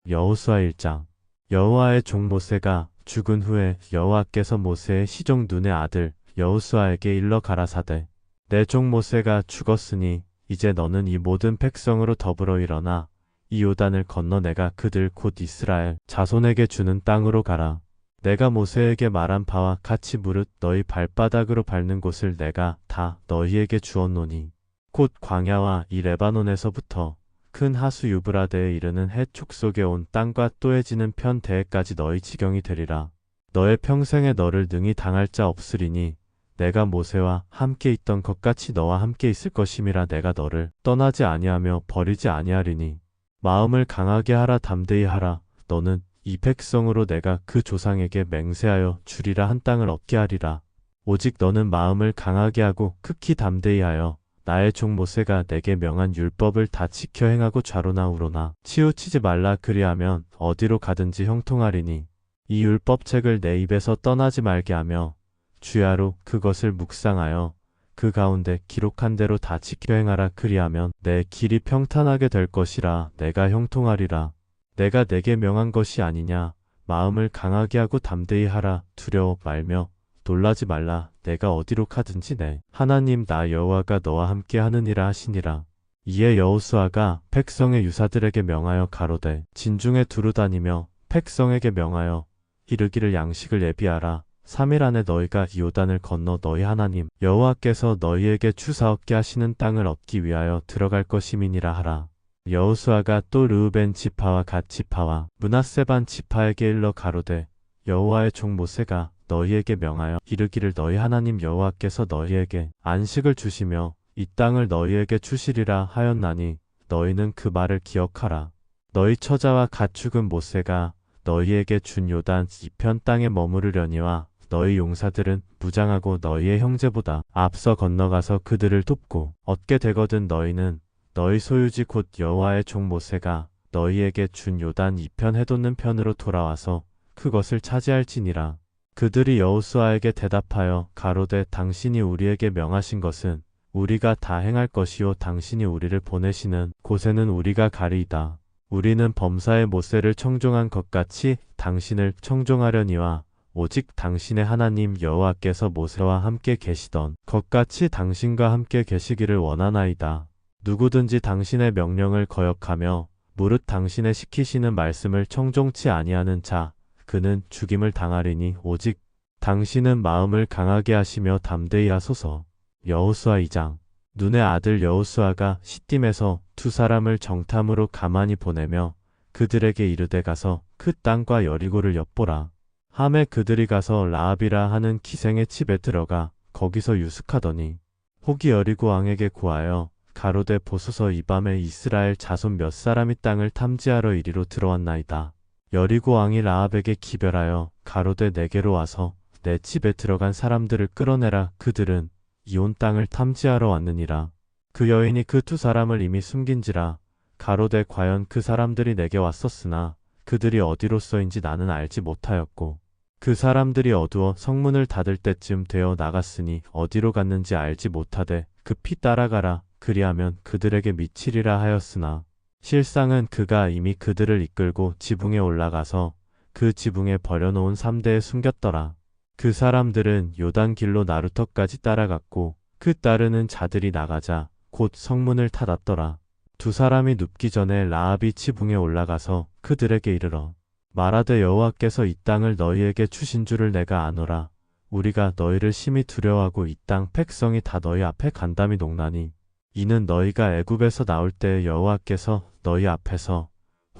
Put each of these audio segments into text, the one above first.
여호수아 1장. 여호와의 종 모세가 죽은 후에 여호와께서 모세의 시종 눈의 아들 여호수아에게 일러 가라사대 내 종 모세가 죽었으니 이제 너는 이 모든 백성으로 더불어 일어나 이 요단을 건너 내가 그들 곧 이스라엘 자손에게 주는 땅으로 가라. 내가 모세에게 말한 바와 같이 무릇 너희 발바닥으로 밟는 곳을 내가 다 너희에게 주었노니 곧 광야와 이 레바논에서부터 큰 하수 유브라데에 이르는 해 촉속에 온 땅과 또해지는 편 대해까지 너희 지경이 되리라. 너의 평생에 너를 능히 당할 자 없으리니 내가 모세와 함께 있던 것 같이 너와 함께 있을 것임이라. 내가 너를 떠나지 아니하며 버리지 아니하리니 마음을 강하게 하라. 담대히 하라. 너는 이 백성으로 내가 그 조상에게 맹세하여 주리라 한 땅을 얻게 하리라. 오직 너는 마음을 강하게 하고 극히 담대히 하여 나의 종 모세가 내게 명한 율법을 다 지켜 행하고 좌로나 우로나 치우치지 말라. 그리하면 어디로 가든지 형통하리니 이 율법책을 내 입에서 떠나지 말게 하며 주야로 그것을 묵상하여 그 가운데 기록한 대로 다 지켜 행하라. 그리하면 내 길이 평탄하게 될 것이라. 내가 형통하리라. 내가 내게 명한 것이 아니냐. 마음을 강하게 하고 담대히 하라. 두려워 말며 놀라지 말라. 내가 어디로 가든지 내 하나님 나 여호와가 너와 함께 하느니라 하시니라. 이에 여호수아가 백성의 유사들에게 명하여 가로되 진중에 두루 다니며 백성에게 명하여 이르기를 양식을 예비하라. 3일 안에 너희가 이 요단을 건너 너희 하나님 여호와께서 너희에게 주사 얻게 하시는 땅을 얻기 위하여 들어갈 것임이니라 하라. 여호수아가 또 르우벤 지파와 갓 지파와 므낫세 반 지파에게 일러 가로되 여호와의 종 모세가 너희에게 명하여 이르기를 너희 하나님 여호와께서 너희에게 안식을 주시며 이 땅을 너희에게 주시리라 하였나니 너희는 그 말을 기억하라. 너희 처자와 갓 죽은 모세가 너희에게 준 요단 이편 땅에 머무르려니와 너희 용사들은 무장하고 너희의 형제보다 앞서 건너가서 그들을 돕고 얻게 되거든 너희는 너희 소유지 곧 여호와의 종 모세가 너희에게 준 요단 이편 해돋는 편으로 돌아와서 그것을 차지할지니라. 그들이 여호수아에게 대답하여 가로되 당신이 우리에게 명하신 것은 우리가 다 행할 것이요 당신이 우리를 보내시는 곳에는 우리가 가리이다. 우리는 범사의 모세를 청종한 것 같이 당신을 청종하려니와 오직 당신의 하나님 여호와께서 모세와 함께 계시던 것 같이 당신과 함께 계시기를 원하나이다. 누구든지 당신의 명령을 거역하며 무릇 당신의 시키시는 말씀을 청종치 아니하는 자 그는 죽임을 당하리니 오직 당신은 마음을 강하게 하시며 담대히 하소서. 여호수아 2장. 눈의 아들 여호수아가 시딤에서 두 사람을 정탐으로 가만히 보내며 그들에게 이르되 가서 그 땅과 여리고를 엿보라. 함에 그들이 가서 라합이라 하는 기생의 집에 들어가 거기서 유숙하더니 혹이 여리고 왕에게 구하여 가로되 보소서 이 밤에 이스라엘 자손 몇 사람이 땅을 탐지하러 이리로 들어왔나이다. 여리고 왕이 라합에게 기별하여 가로되 내게로 와서 내 집에 들어간 사람들을 끌어내라. 그들은 이온 땅을 탐지하러 왔느니라. 그 여인이 그 두 사람을 이미 숨긴지라. 가로되 과연 그 사람들이 내게 왔었으나 그들이 어디로서인지 나는 알지 못하였고 그 사람들이 어두워 성문을 닫을 때쯤 되어 나갔으니 어디로 갔는지 알지 못하되 급히 따라가라. 그리하면 그들에게 미치리라 하였으나 실상은 그가 이미 그들을 이끌고 지붕에 올라가서 그 지붕에 버려놓은 3대에 숨겼더라. 그 사람들은 요단 길로 나루터까지 따라갔고 그 따르는 자들이 나가자 곧 성문을 닫았더라. 두 사람이 눕기 전에 라합이 지붕에 올라가서 그들에게 이르러 말하되 여호와께서 이 땅을 너희에게 주신 줄을 내가 아노라. 우리가 너희를 심히 두려워하고 이 땅 백성이 다 너희 앞에 간담이 농나니 이는 너희가 애굽에서 나올 때 여호와께서 너희 앞에서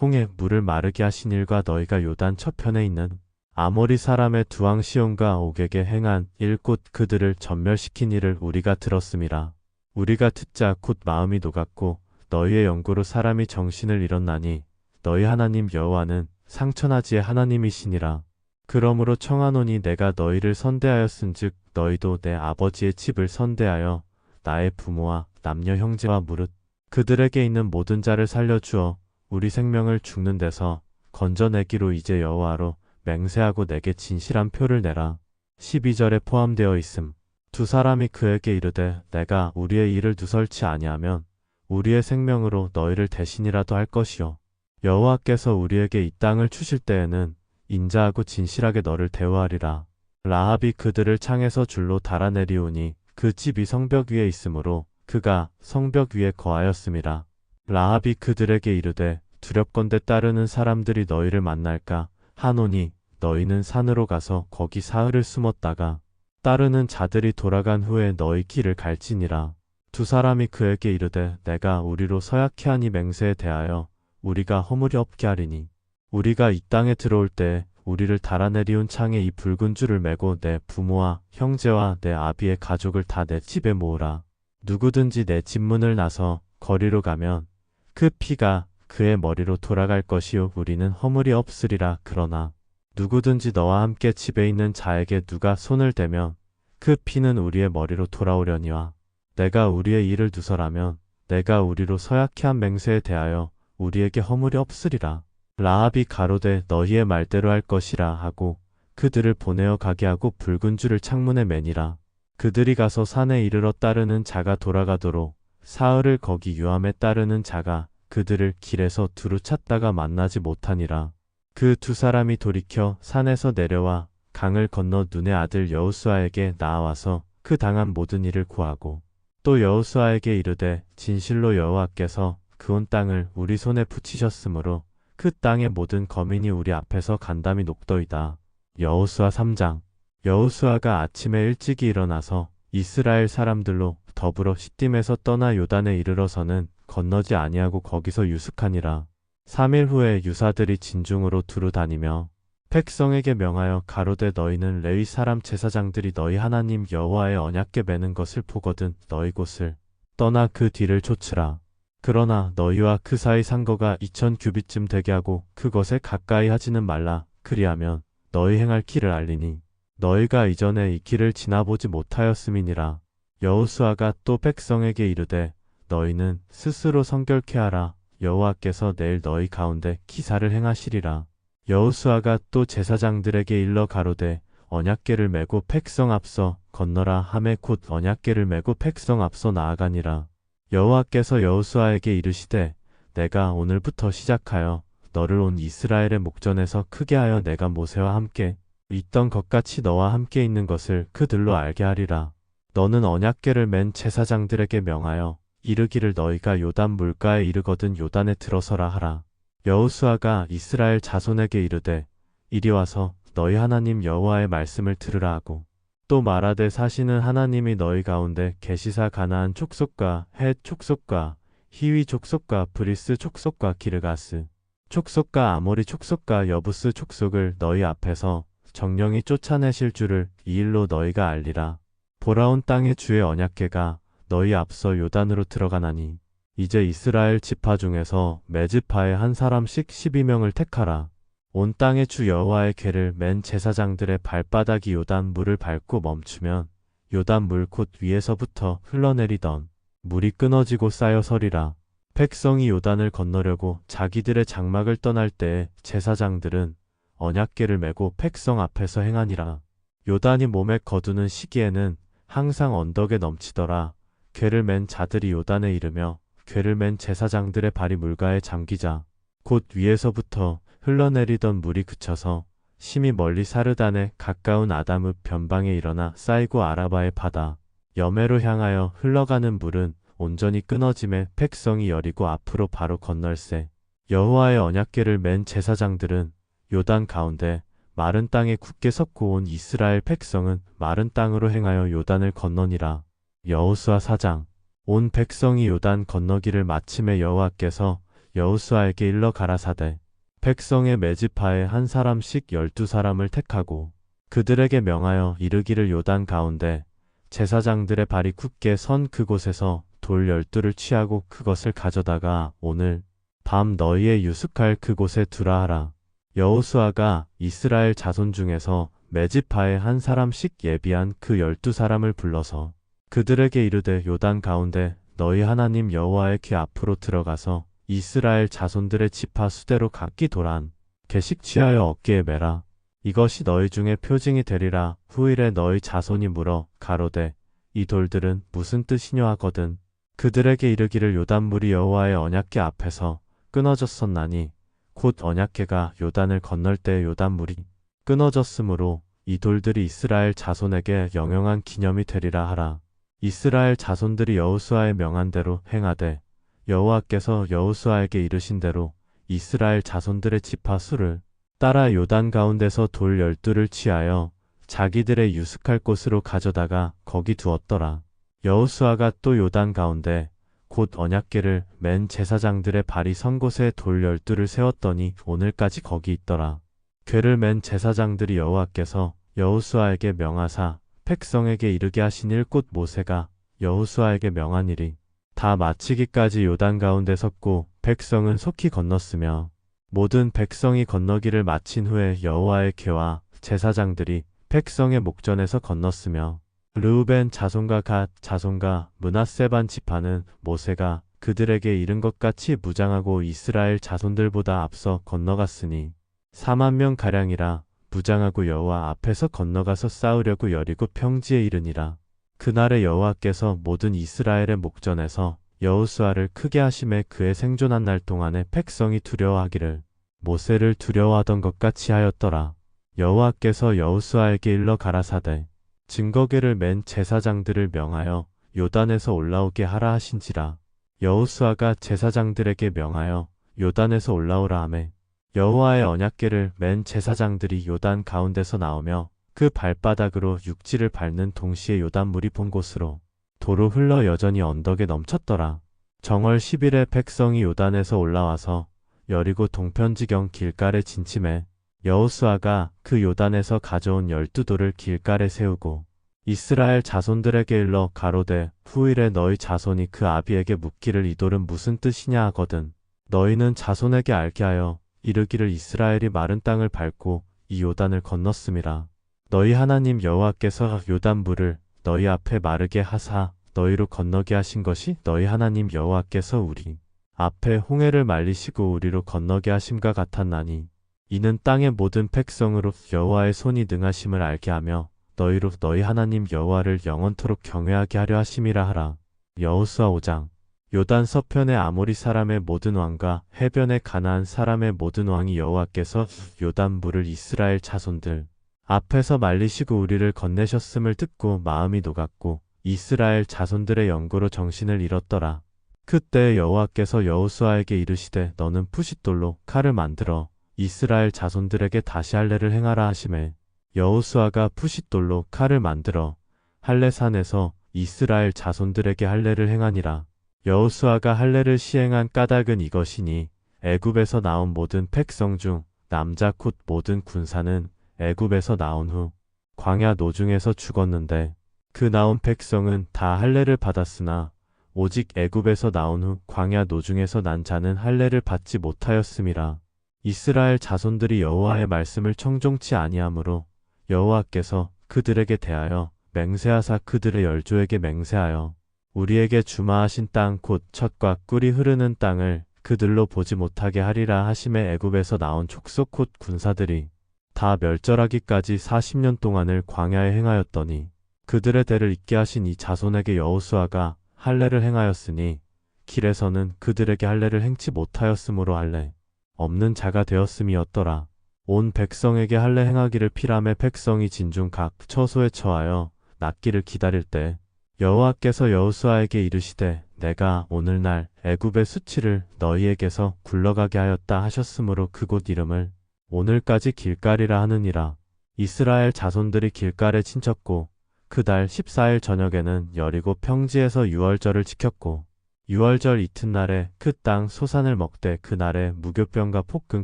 홍해 물을 마르게 하신 일과 너희가 요단 저편에 있는 아모리 사람의 두 왕 시온과 옥에게 행한 일 곧 그들을 전멸시킨 일을 우리가 들었음이라. 우리가 듣자 곧 마음이 녹았고 너희의 영구로 사람이 정신을 잃었나니 너희 하나님 여호와는 상천하지의 하나님이시니라. 그러므로 청하노니 내가 너희를 선대하였은즉 너희도 내 아버지의 집을 선대하여 나의 부모와 남녀 형제와 무릇 그들에게 있는 모든 자를 살려주어 우리 생명을 죽는 데서 건져내기로 이제 여호와로 맹세하고 내게 진실한 표를 내라. 12절에 포함되어 있음. 두 사람이 그에게 이르되 내가 우리의 일을 누설치 아니하면 우리의 생명으로 너희를 대신이라도 할 것이요 여호와께서 우리에게 이 땅을 주실 때에는 인자하고 진실하게 너를 대우하리라. 라합이 그들을 창에서 줄로 달아내리오니 그 집이 성벽 위에 있으므로 그가 성벽 위에 거하였음이라. 라합이 그들에게 이르되 두렵건대 따르는 사람들이 너희를 만날까 하노니 너희는 산으로 가서 거기 사흘을 숨었다가 따르는 자들이 돌아간 후에 너희 길을 갈지니라. 두 사람이 그에게 이르되 내가 우리로 서약케 하니 맹세에 대하여 우리가 허물이 없게 하리니 우리가 이 땅에 들어올 때 우리를 달아내리온 창에 이 붉은 줄을 매고 내 부모와 형제와 내 아비의 가족을 다 내 집에 모으라. 누구든지 내 집 문을 나서 거리로 가면 그 피가 그의 머리로 돌아갈 것이요 우리는 허물이 없으리라. 그러나 누구든지 너와 함께 집에 있는 자에게 누가 손을 대면 그 피는 우리의 머리로 돌아오려니와 내가 우리의 일을 두서라면 내가 우리로 서약케 한 맹세에 대하여 우리에게 허물이 없으리라. 라합이 가로되 너희의 말대로 할 것이라 하고 그들을 보내어 가게 하고 붉은 줄을 창문에 매니라. 그들이 가서 산에 이르러 따르는 자가 돌아가도록 사흘을 거기 유함에 따르는 자가 그들을 길에서 두루 찾다가 만나지 못하니라. 그 두 사람이 돌이켜 산에서 내려와 강을 건너 눈의 아들 여호수아에게 나아와서 그 당한 모든 일을 고하고 또 여호수아에게 이르되 진실로 여호와께서 그 온 땅을 우리 손에 붙이셨으므로 그 땅의 모든 거민이 우리 앞에서 간담이 녹더이다. 여호수아 3장. 여호수아가 아침에 일찍이 일어나서 이스라엘 사람들로 더불어 시딤에서 떠나 요단에 이르러서는 건너지 아니하고 거기서 유숙하니라. 3일 후에 유사들이 진중으로 두루 다니며 백성에게 명하여 가로되 너희는 레위 사람 제사장들이 너희 하나님 여호와의 언약궤 매는 것을 보거든 너희 곳을 떠나 그 뒤를 쫓으라. 그러나 너희와 그 사이 상거가 2000규빗쯤 되게 하고 그것에 가까이 하지는 말라. 그리하면 너희 행할 길을 알리니 너희가 이전에 이 길을 지나보지 못하였음이니라. 여호수아가 또 백성에게 이르되 너희는 스스로 성결케 하라. 여호와께서 내일 너희 가운데 기사를 행하시리라. 여호수아가 또 제사장들에게 일러 가로되 언약궤를 메고 백성 앞서 건너라 하매 곧 언약궤를 메고 백성 앞서 나아가니라. 여호와께서 여호수아에게 이르시되 내가 오늘부터 시작하여 너를 온 이스라엘의 목전에서 크게 하여 내가 모세와 함께 있던 것 같이 너와 함께 있는 것을 그들로 알게 하리라. 너는 언약궤를 맨 제사장들에게 명하여 이르기를 너희가 요단 물가에 이르거든 요단에 들어서라 하라. 여호수아가 이스라엘 자손에게 이르되 이리 와서 너희 하나님 여호와의 말씀을 들으라 하고 또 말하되 사시는 하나님이 너희 가운데 계시사 가나안 족속과 헷 족속과 히위 족속과 브리스 족속과 기르가스 족속과 아모리 족속과 여부스 족속을 너희 앞에서 정령이 쫓아내실 줄을 이 일로 너희가 알리라. 보라온 땅의 주의 언약궤가 너희 앞서 요단으로 들어가나니 이제 이스라엘 지파 중에서 매지파에 한 사람씩 12명을 택하라. 온 땅의 주 여호와의 궤를 맨 제사장들의 발바닥이 요단 물을 밟고 멈추면 요단 물 곧 위에서부터 흘러내리던 물이 끊어지고 쌓여 서리라. 백성이 요단을 건너려고 자기들의 장막을 떠날 때에 제사장들은 언약궤를 메고 백성 앞에서 행하니라. 요단이 몸에 거두는 시기에는 항상 언덕에 넘치더라. 궤를 맨 자들이 요단에 이르며 궤를 맨 제사장들의 발이 물가에 잠기자 곧 위에서부터 흘러내리던 물이 그쳐서 심히 멀리 사르단에 가까운 아담읍 변방에 일어나 쌓이고 아라바의 바다 여매로 향하여 흘러가는 물은 온전히 끊어짐에 백성이 여리고 앞으로 바로 건널세. 여호와의 언약궤를 맨 제사장들은 요단 가운데 마른 땅에 굳게 섰고 온 이스라엘 백성은 마른 땅으로 행하여 요단을 건너니라. 여호수아 4장. 온 백성이 요단 건너기를 마침에 여호와께서 여호수아에게 일러 가라사대 백성의 매지파에 한 사람씩 12사람을 택하고 그들에게 명하여 이르기를 요단 가운데 제사장들의 발이 굳게 선 그곳에서 돌 12를 취하고 그것을 가져다가 오늘 밤 너희의 유숙할 그곳에 두라 하라. 여호수아가 이스라엘 자손 중에서 매지파에 한 사람씩 예비한 그 12사람을 불러서 그들에게 이르되 요단 가운데 너희 하나님 여호와의 궤 앞으로 들어가서 이스라엘 자손들의 지파 수대로 각기 도란 계식 취하여 어깨에 매라. 이것이 너희 중에 표징이 되리라. 후일에 너희 자손이 물어 가로되 이 돌들은 무슨 뜻이뇨 하거든 그들에게 이르기를 요단물이 여호와의 언약궤 앞에서 끊어졌었나니 곧 언약궤가 요단을 건널 때 요단물이 끊어졌으므로 이 돌들이 이스라엘 자손에게 영영한 기념이 되리라 하라. 이스라엘 자손들이 여호수아의 명한 대로 행하되 여호와께서 여호수아에게 이르신 대로 이스라엘 자손들의 지파 수를 따라 요단 가운데서 돌 12를 취하여 자기들의 유숙할 곳으로 가져다가 거기 두었더라. 여호수아가 또 요단 가운데 곧 언약궤를 맨 제사장들의 발이 선 곳에 돌 12를 세웠더니 오늘까지 거기 있더라. 궤를 맨 제사장들이 여호와께서 여호수아에게 명하사 백성에게 이르게 하신 일 곧 모세가 여호수아에게 명한 일이 다 마치기까지 요단 가운데 섰고 백성은 속히 건넜으며 모든 백성이 건너기를 마친 후에 여호와의 궤와 제사장들이 백성의 목전에서 건넜으며 르우벤 자손과 갓 자손과 므낫세 반 지파는 모세가 그들에게 이른 것 같이 무장하고 이스라엘 자손들보다 앞서 건너갔으니 4만 명 가량이라 무장하고 여호와 앞에서 건너가서 싸우려고 여리고 평지에 이르니라. 그날에 여호와께서 모든 이스라엘의 목전에서 여호수아를 크게 하심에 그의 생존한 날 동안에 백성이 두려워하기를 모세를 두려워하던 것 같이 하였더라. 여호와께서 여호수아에게 일러 가라사대 증거궤를 맨 제사장들을 명하여 요단에서 올라오게 하라 하신지라. 여호수아가 제사장들에게 명하여 요단에서 올라오라 하매 여호와의 언약궤를 맨 제사장들이 요단 가운데서 나오며 그 발바닥으로 육지를 밟는 동시에 요단물이 본 곳으로 도로 흘러 여전히 언덕에 넘쳤더라. 정월 10일에 백성이 요단에서 올라와서 여리고 동편지경 길갈에 진침해 여호수아가 그 요단에서 가져온 12돌을 길갈에 세우고 이스라엘 자손들에게 일러 가로되 후일에 너희 자손이 그 아비에게 묻기를 이 돌은 무슨 뜻이냐 하거든 너희는 자손에게 알게 하여 이르기를 이스라엘이 마른 땅을 밟고 이 요단을 건넜음이라. 너희 하나님 여호와께서 요단물을 너희 앞에 마르게 하사 너희로 건너게 하신 것이 너희 하나님 여호와께서 우리 앞에 홍해를 말리시고 우리로 건너게 하심과 같았나니 이는 땅의 모든 백성으로 여호와의 손이 능하심을 알게 하며 너희로 너희 하나님 여호와를 영원토록 경외하게 하려 하심이라 하라. 여호수아 5장. 요단 서편의 아모리 사람의 모든 왕과 해변의 가나안 사람의 모든 왕이 여호와께서 요단물을 이스라엘 자손들 앞에서 말리시고 우리를 건네셨음을 듣고 마음이 녹았고 이스라엘 자손들의 연고로 정신을 잃었더라. 그때 여호와께서 여호수아에게 이르시되 너는 푸싯돌로 칼을 만들어 이스라엘 자손들에게 다시 할례를 행하라 하시매 여호수아가 푸싯돌로 칼을 만들어 할례산에서 이스라엘 자손들에게 할례를 행하니라. 여호수아가 할례를 시행한 까닭은 이것이니 애굽에서 나온 모든 백성 중 남자 곧 모든 군사는 애굽에서 나온 후 광야 노중에서 죽었는데 그 나온 백성은 다 할례를 받았으나 오직 애굽에서 나온 후 광야 노중에서 난 자는 할례를 받지 못하였음이라. 이스라엘 자손들이 여호와의 말씀을 청종치 아니하므로 여호와께서 그들에게 대하여 맹세하사 그들의 열조에게 맹세하여 우리에게 주마하신 땅 곧 젖과 꿀이 흐르는 땅을 그들로 보지 못하게 하리라 하심에 애굽에서 나온 족속 곧 군사들이 다 멸절하기까지 40년 동안을 광야에 행하였더니 그들의 대를 잇게 하신 이 자손에게 여호수아가 할례를 행하였으니 길에서는 그들에게 할례를 행치 못하였으므로 할례 없는 자가 되었음이었더라. 온 백성에게 할례 행하기를 피람에 백성이 진중 각 처소에 처하여 낫기를 기다릴 때 여호와께서 여호수아에게 이르시되 내가 오늘날 애굽의 수치를 너희에게서 굴러가게 하였다 하셨으므로 그곳 이름을 오늘까지 길갈이라 하느니라. 이스라엘 자손들이 길갈에 친쳤고 그 달 14일 저녁에는 여리고 평지에서 유월절을 지켰고 유월절 이튿날에 그 땅 소산을 먹되 그날에 무교병과 볶은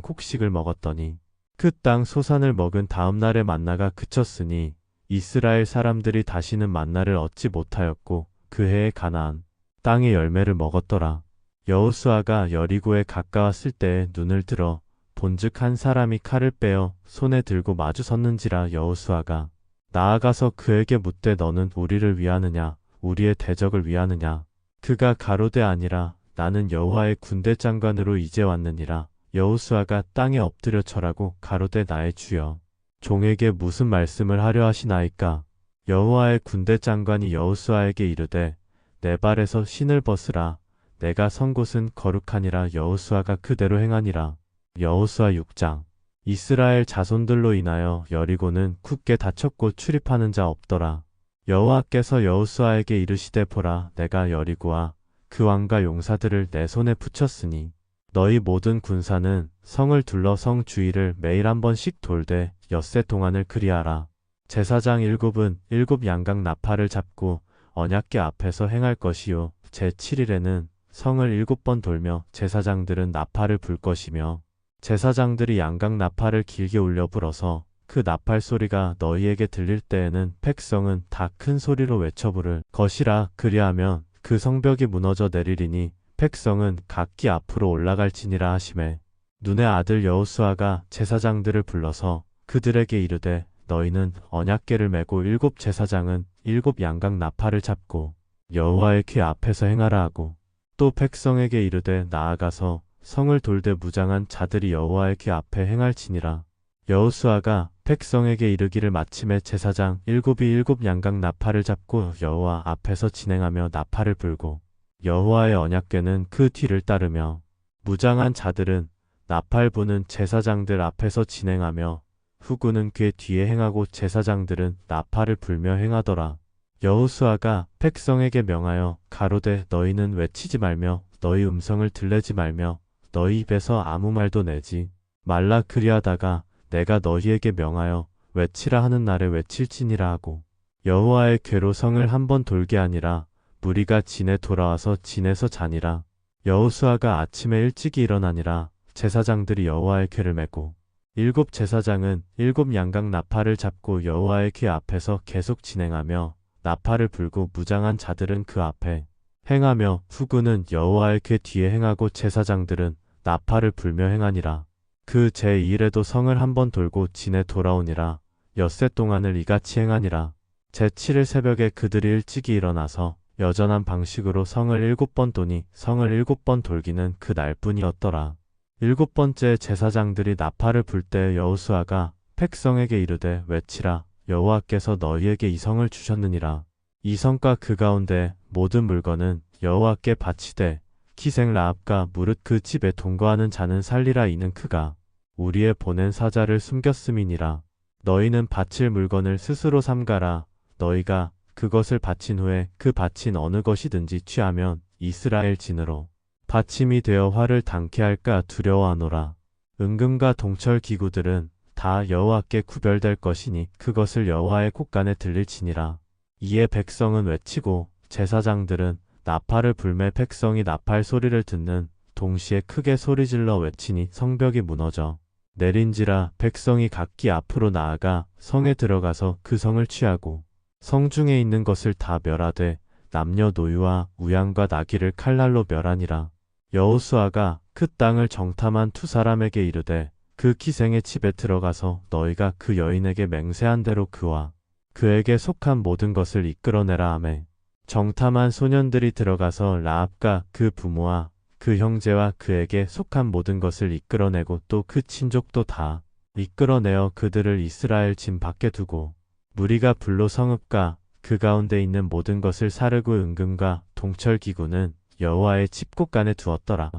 곡식을 먹었더니 그 땅 소산을 먹은 다음 날에 만나가 그쳤으니 이스라엘 사람들이 다시는 만나를 얻지 못하였고 그 해에 가나안 땅의 열매를 먹었더라. 여호수아가 여리고에 가까웠을 때에 눈을 들어 본즉 한 사람이 칼을 빼어 손에 들고 마주 섰는지라. 여호수아가 나아가서 그에게 묻되 너는 우리를 위하느냐 우리의 대적을 위하느냐. 그가 가로되 아니라 나는 여호와의 군대 장관으로 이제 왔느니라. 여호수아가 땅에 엎드려 절하고 가로되 나의 주여 종에게 무슨 말씀을 하려 하시나이까. 여호와의 군대 장관이 여호수아에게 이르되 내 발에서 신을 벗으라. 내가 선 곳은 거룩하니라. 여호수아가 그대로 행하니라. 여호수아 6장. 이스라엘 자손들로 인하여 여리고는 굳게 닫혔고 출입하는 자 없더라. 여호와께서 여호수아에게 이르시되 보라 내가 여리고와 그 왕과 용사들을 내 손에 붙였으니 너희 모든 군사는 성을 둘러 성 주위를 매일 한 번씩 돌되 엿새 동안을 그리하라. 제사장 7은 7양각 나팔을 잡고 언약궤 앞에서 행할 것이요 제7일에는 성을 7번 돌며 제사장들은 나팔을 불 것이며 제사장들이 양각 나팔을 길게 울려 불어서 그 나팔 소리가 너희에게 들릴 때에는 백성은 다 큰 소리로 외쳐 부를 것이라. 그리하면 그 성벽이 무너져 내리리니 백성은 각기 앞으로 올라갈지니라 하시매 눈의 아들 여호수아가 제사장들을 불러서 그들에게 이르되 너희는 언약궤를 메고 7 제사장은 7 양각 나팔을 잡고 여호와의 궤 앞에서 행하라 하고 또 백성에게 이르되 나아가서 성을 돌되 무장한 자들이 여호와의 궤 앞에 행할지니라. 여호수아가 백성에게 이르기를 마침에 제사장 7이 7 양각 나팔을 잡고 여호와 앞에서 진행하며 나팔을 불고 여호와의 언약궤는 그 뒤를 따르며 무장한 자들은 나팔 부는 제사장들 앞에서 진행하며 후군은 궤 뒤에 행하고 제사장들은 나팔을 불며 행하더라. 여호수아가 백성에게 명하여 가로되 너희는 외치지 말며 너희 음성을 들내지 말며 너희 입에서 아무 말도 내지 말라. 그리하다가 내가 너희에게 명하여 외치라 하는 날에 외칠지니라 하고 여호와의 궤로 성을 한 번 돌게 하니라. 무리가 진에 돌아와서 진에서 자니라. 여호수아가 아침에 일찍이 일어나니라. 제사장들이 여호와의 궤를 메고 7 제사장은 7 양각 나팔을 잡고 여호와의 궤 앞에서 계속 진행하며 나팔을 불고 무장한 자들은 그 앞에 행하며 후군은 여호와의 궤 뒤에 행하고 제사장들은 나팔을 불며 행하니라. 그 제2일에도 성을 한 번 돌고 진에 돌아오니라. 엿새 동안을 이같이 행하니라. 제7일 새벽에 그들이 일찍이 일어나서 여전한 방식으로 성을 7번 도니 성을 7번 돌기는 그 날뿐이었더라. 7번째 제사장들이 나팔을 불 때 여호수아가 백성에게 이르되 외치라. 여호와께서 너희에게 이 성을 주셨느니라. 이 성과 그 가운데 모든 물건은 여호와께 바치되 기생 라합과 무릇 그 집에 동거하는 자는 살리라. 이는 그가 우리의 보낸 사자를 숨겼음이니라. 너희는 바칠 물건을 스스로 삼가라. 너희가 그것을 바친 후에 그 바친 어느 것이든지 취하면 이스라엘 진으로 받침이 되어 화를 당케 할까 두려워하노라. 은금과 동철 기구들은 다 여호와께 구별될 것이니 그것을 여호와의 곳간에 들릴지니라. 이에 백성은 외치고 제사장들은 나팔을 불매 백성이 나팔 소리를 듣는 동시에 크게 소리질러 외치니 성벽이 무너져 내린지라. 백성이 각기 앞으로 나아가 성에 들어가서 그 성을 취하고 성중에 있는 것을 다 멸하되 남녀노유와 우양과 나귀를 칼날로 멸하니라. 여호수아가 그 땅을 정탐한 2사람에게 이르되 그 기생의 집에 들어가서 너희가 그 여인에게 맹세한 대로 그와 그에게 속한 모든 것을 이끌어내라 하매 정탐한 소년들이 들어가서 라합과 그 부모와 그 형제와 그에게 속한 모든 것을 이끌어내고 또 그 친족도 다 이끌어내어 그들을 이스라엘 진 밖에 두고 무리가 불로 성읍과 그 가운데 있는 모든 것을 사르고 은금과 동철 기구는 여호와의 집곳간에 두었더라.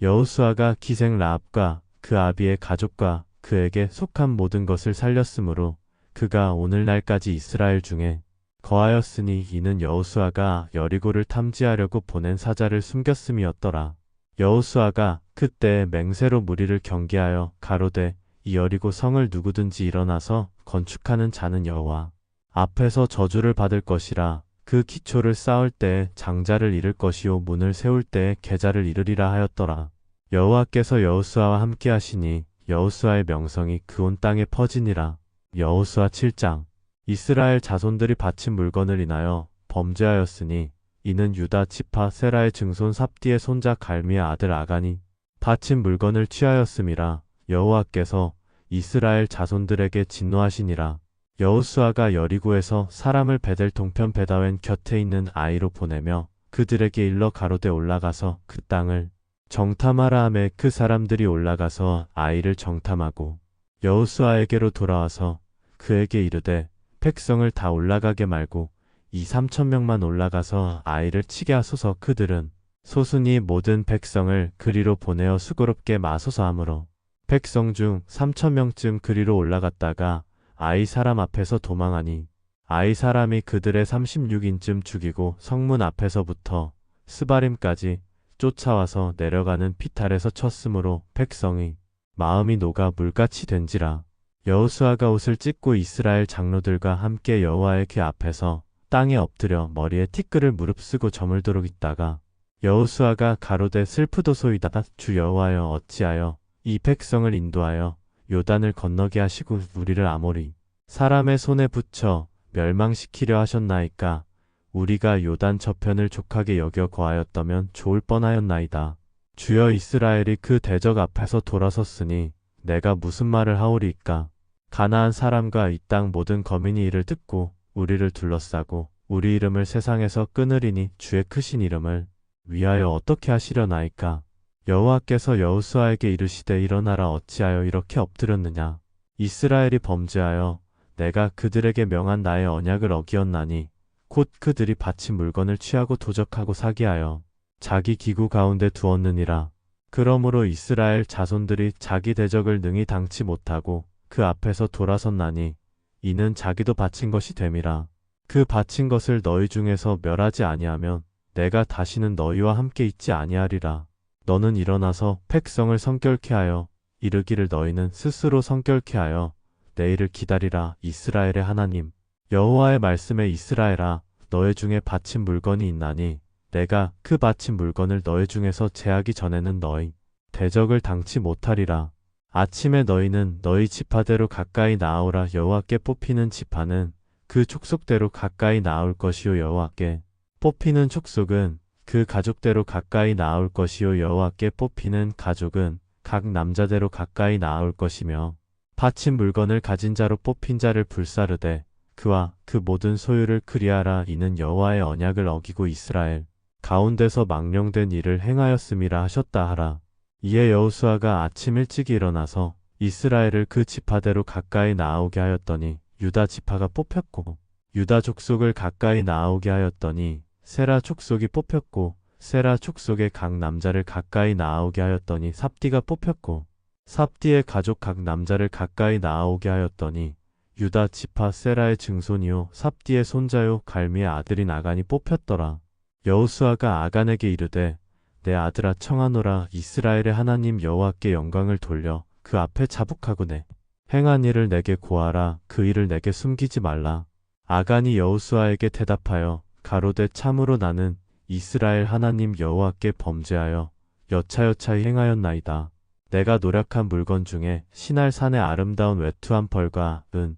여호수아가 기생 라합과 그 아비의 가족과 그에게 속한 모든 것을 살렸으므로 그가 오늘날까지 이스라엘 중에 거하였으니 이는 여호수아가 여리고를 탐지하려고 보낸 사자를 숨겼음이었더라. 여호수아가 그때 맹세로 무리를 경계하여 가로되 이 여리고 성을 누구든지 일어나서 건축하는 자는 여호와 앞에서 저주를 받을 것이라. 그 기초를 쌓을 때에 장자를 잃을 것이요 문을 세울 때에 계자를 잃으리라 하였더라. 여호와께서 여호수아와 함께 하시니 여호수아의 명성이 그 온 땅에 퍼지니라. 여호수아 7장. 이스라엘 자손들이 바친 물건을 인하여 범죄하였으니 이는 유다 지파 세라의 증손 삽디의 손자 갈미의 아들 아간이 바친 물건을 취하였음이라. 여호와께서 이스라엘 자손들에게 진노하시니라. 여호수아가 여리고에서 사람을 베델 동편 베다웬 곁에 있는 아이로 보내며 그들에게 일러 가로되 올라가서 그 땅을 정탐하라 하매 그 사람들이 올라가서 아이를 정탐하고 여호수아에게로 돌아와서 그에게 이르되 백성을 다 올라가게 말고 2~3천명만 올라가서 아이를 치게 하소서. 그들은 소순이 모든 백성을 그리로 보내어 수고롭게 마소서 하므로 백성 중 3,000명쯤 그리로 올라갔다가 아이 사람 앞에서 도망하니 아이 사람이 그들의 36인쯤 죽이고 성문 앞에서부터 스바림까지 쫓아와서 내려가는 피탈에서 쳤으므로 백성이 마음이 녹아 물같이 된지라. 여호수아가 옷을 찢고 이스라엘 장로들과 함께 여호와의 궤 앞에서 땅에 엎드려 머리에 티끌을 무릅쓰고 저물도록 있다가 여호수아가 가로되 슬프도소이다. 주 여호와여, 어찌하여 이 백성을 인도하여 요단을 건너게 하시고 우리를 아모리 사람의 손에 붙여 멸망시키려 하셨나이까. 우리가 요단 저편을 족하게 여겨 거하였다면 좋을 뻔하였나이다. 주여, 이스라엘이 그 대적 앞에서 돌아섰으니 내가 무슨 말을 하오리이까. 가나안 사람과 이 땅 모든 거민이 이를 듣고 우리를 둘러싸고 우리 이름을 세상에서 끊으리니 주의 크신 이름을 위하여 어떻게 하시려나이까. 여호와께서 여호수아에게 이르시되 일어나라. 어찌하여 이렇게 엎드렸느냐. 이스라엘이 범죄하여 내가 그들에게 명한 나의 언약을 어기었나니 곧 그들이 바친 물건을 취하고 도적하고 사기하여 자기 기구 가운데 두었느니라. 그러므로 이스라엘 자손들이 자기 대적을 능히 당치 못하고 그 앞에서 돌아섰나니 이는 자기도 바친 것이 됨이라. 그 바친 것을 너희 중에서 멸하지 아니하면 내가 다시는 너희와 함께 있지 아니하리라. 너는 일어나서 백성을 성결케 하여 이르기를 너희는 스스로 성결케 하여 내일을 기다리라. 이스라엘의 하나님 여호와의 말씀에 이스라엘아, 너희 중에 바친 물건이 있나니 내가 그 바친 물건을 너희 중에서 제하기 전에는 너희 대적을 당치 못하리라. 아침에 너희는 너희 지파대로 가까이 나아오라. 여호와께 뽑히는 지파는 그 족속대로 가까이 나아올 것이요 여호와께 뽑히는 족속은 그 가족대로 가까이 나아올 것이요 여호와께 뽑히는 가족은 각 남자대로 가까이 나아올 것이며 바친 물건을 가진 자로 뽑힌 자를 불사르되 그와 그 모든 소유를 그리하라. 이는 여호와의 언약을 어기고 이스라엘 가운데서 망령된 일을 행하였음이라 하셨다 하라. 이에 여호수아가 아침 일찍 일어나서 이스라엘을 그 지파대로 가까이 나아오게 하였더니 유다 지파가 뽑혔고 유다 족속을 가까이 나아오게 하였더니 세라 족속이 뽑혔고 세라 족속의 각 남자를 가까이 나아오게 하였더니 삽디가 뽑혔고 삽디의 가족 각 남자를 가까이 나아오게 하였더니 유다 지파 세라의 증손이요 삽디의 손자요 갈미의 아들인 아간이 뽑혔더라. 여호수아가 아간에게 이르되 내 아들아 청하노라. 이스라엘의 하나님 여호와께 영광을 돌려 그 앞에 자복하고 내 행한 일을 내게 고하라. 그 일을 내게 숨기지 말라. 아간이 여호수아에게 대답하여 가로되 참으로 나는 이스라엘 하나님 여호와께 범죄하여 여차여차히 행하였나이다. 내가 노력한 물건 중에 시날 산의 아름다운 외투 벌과 은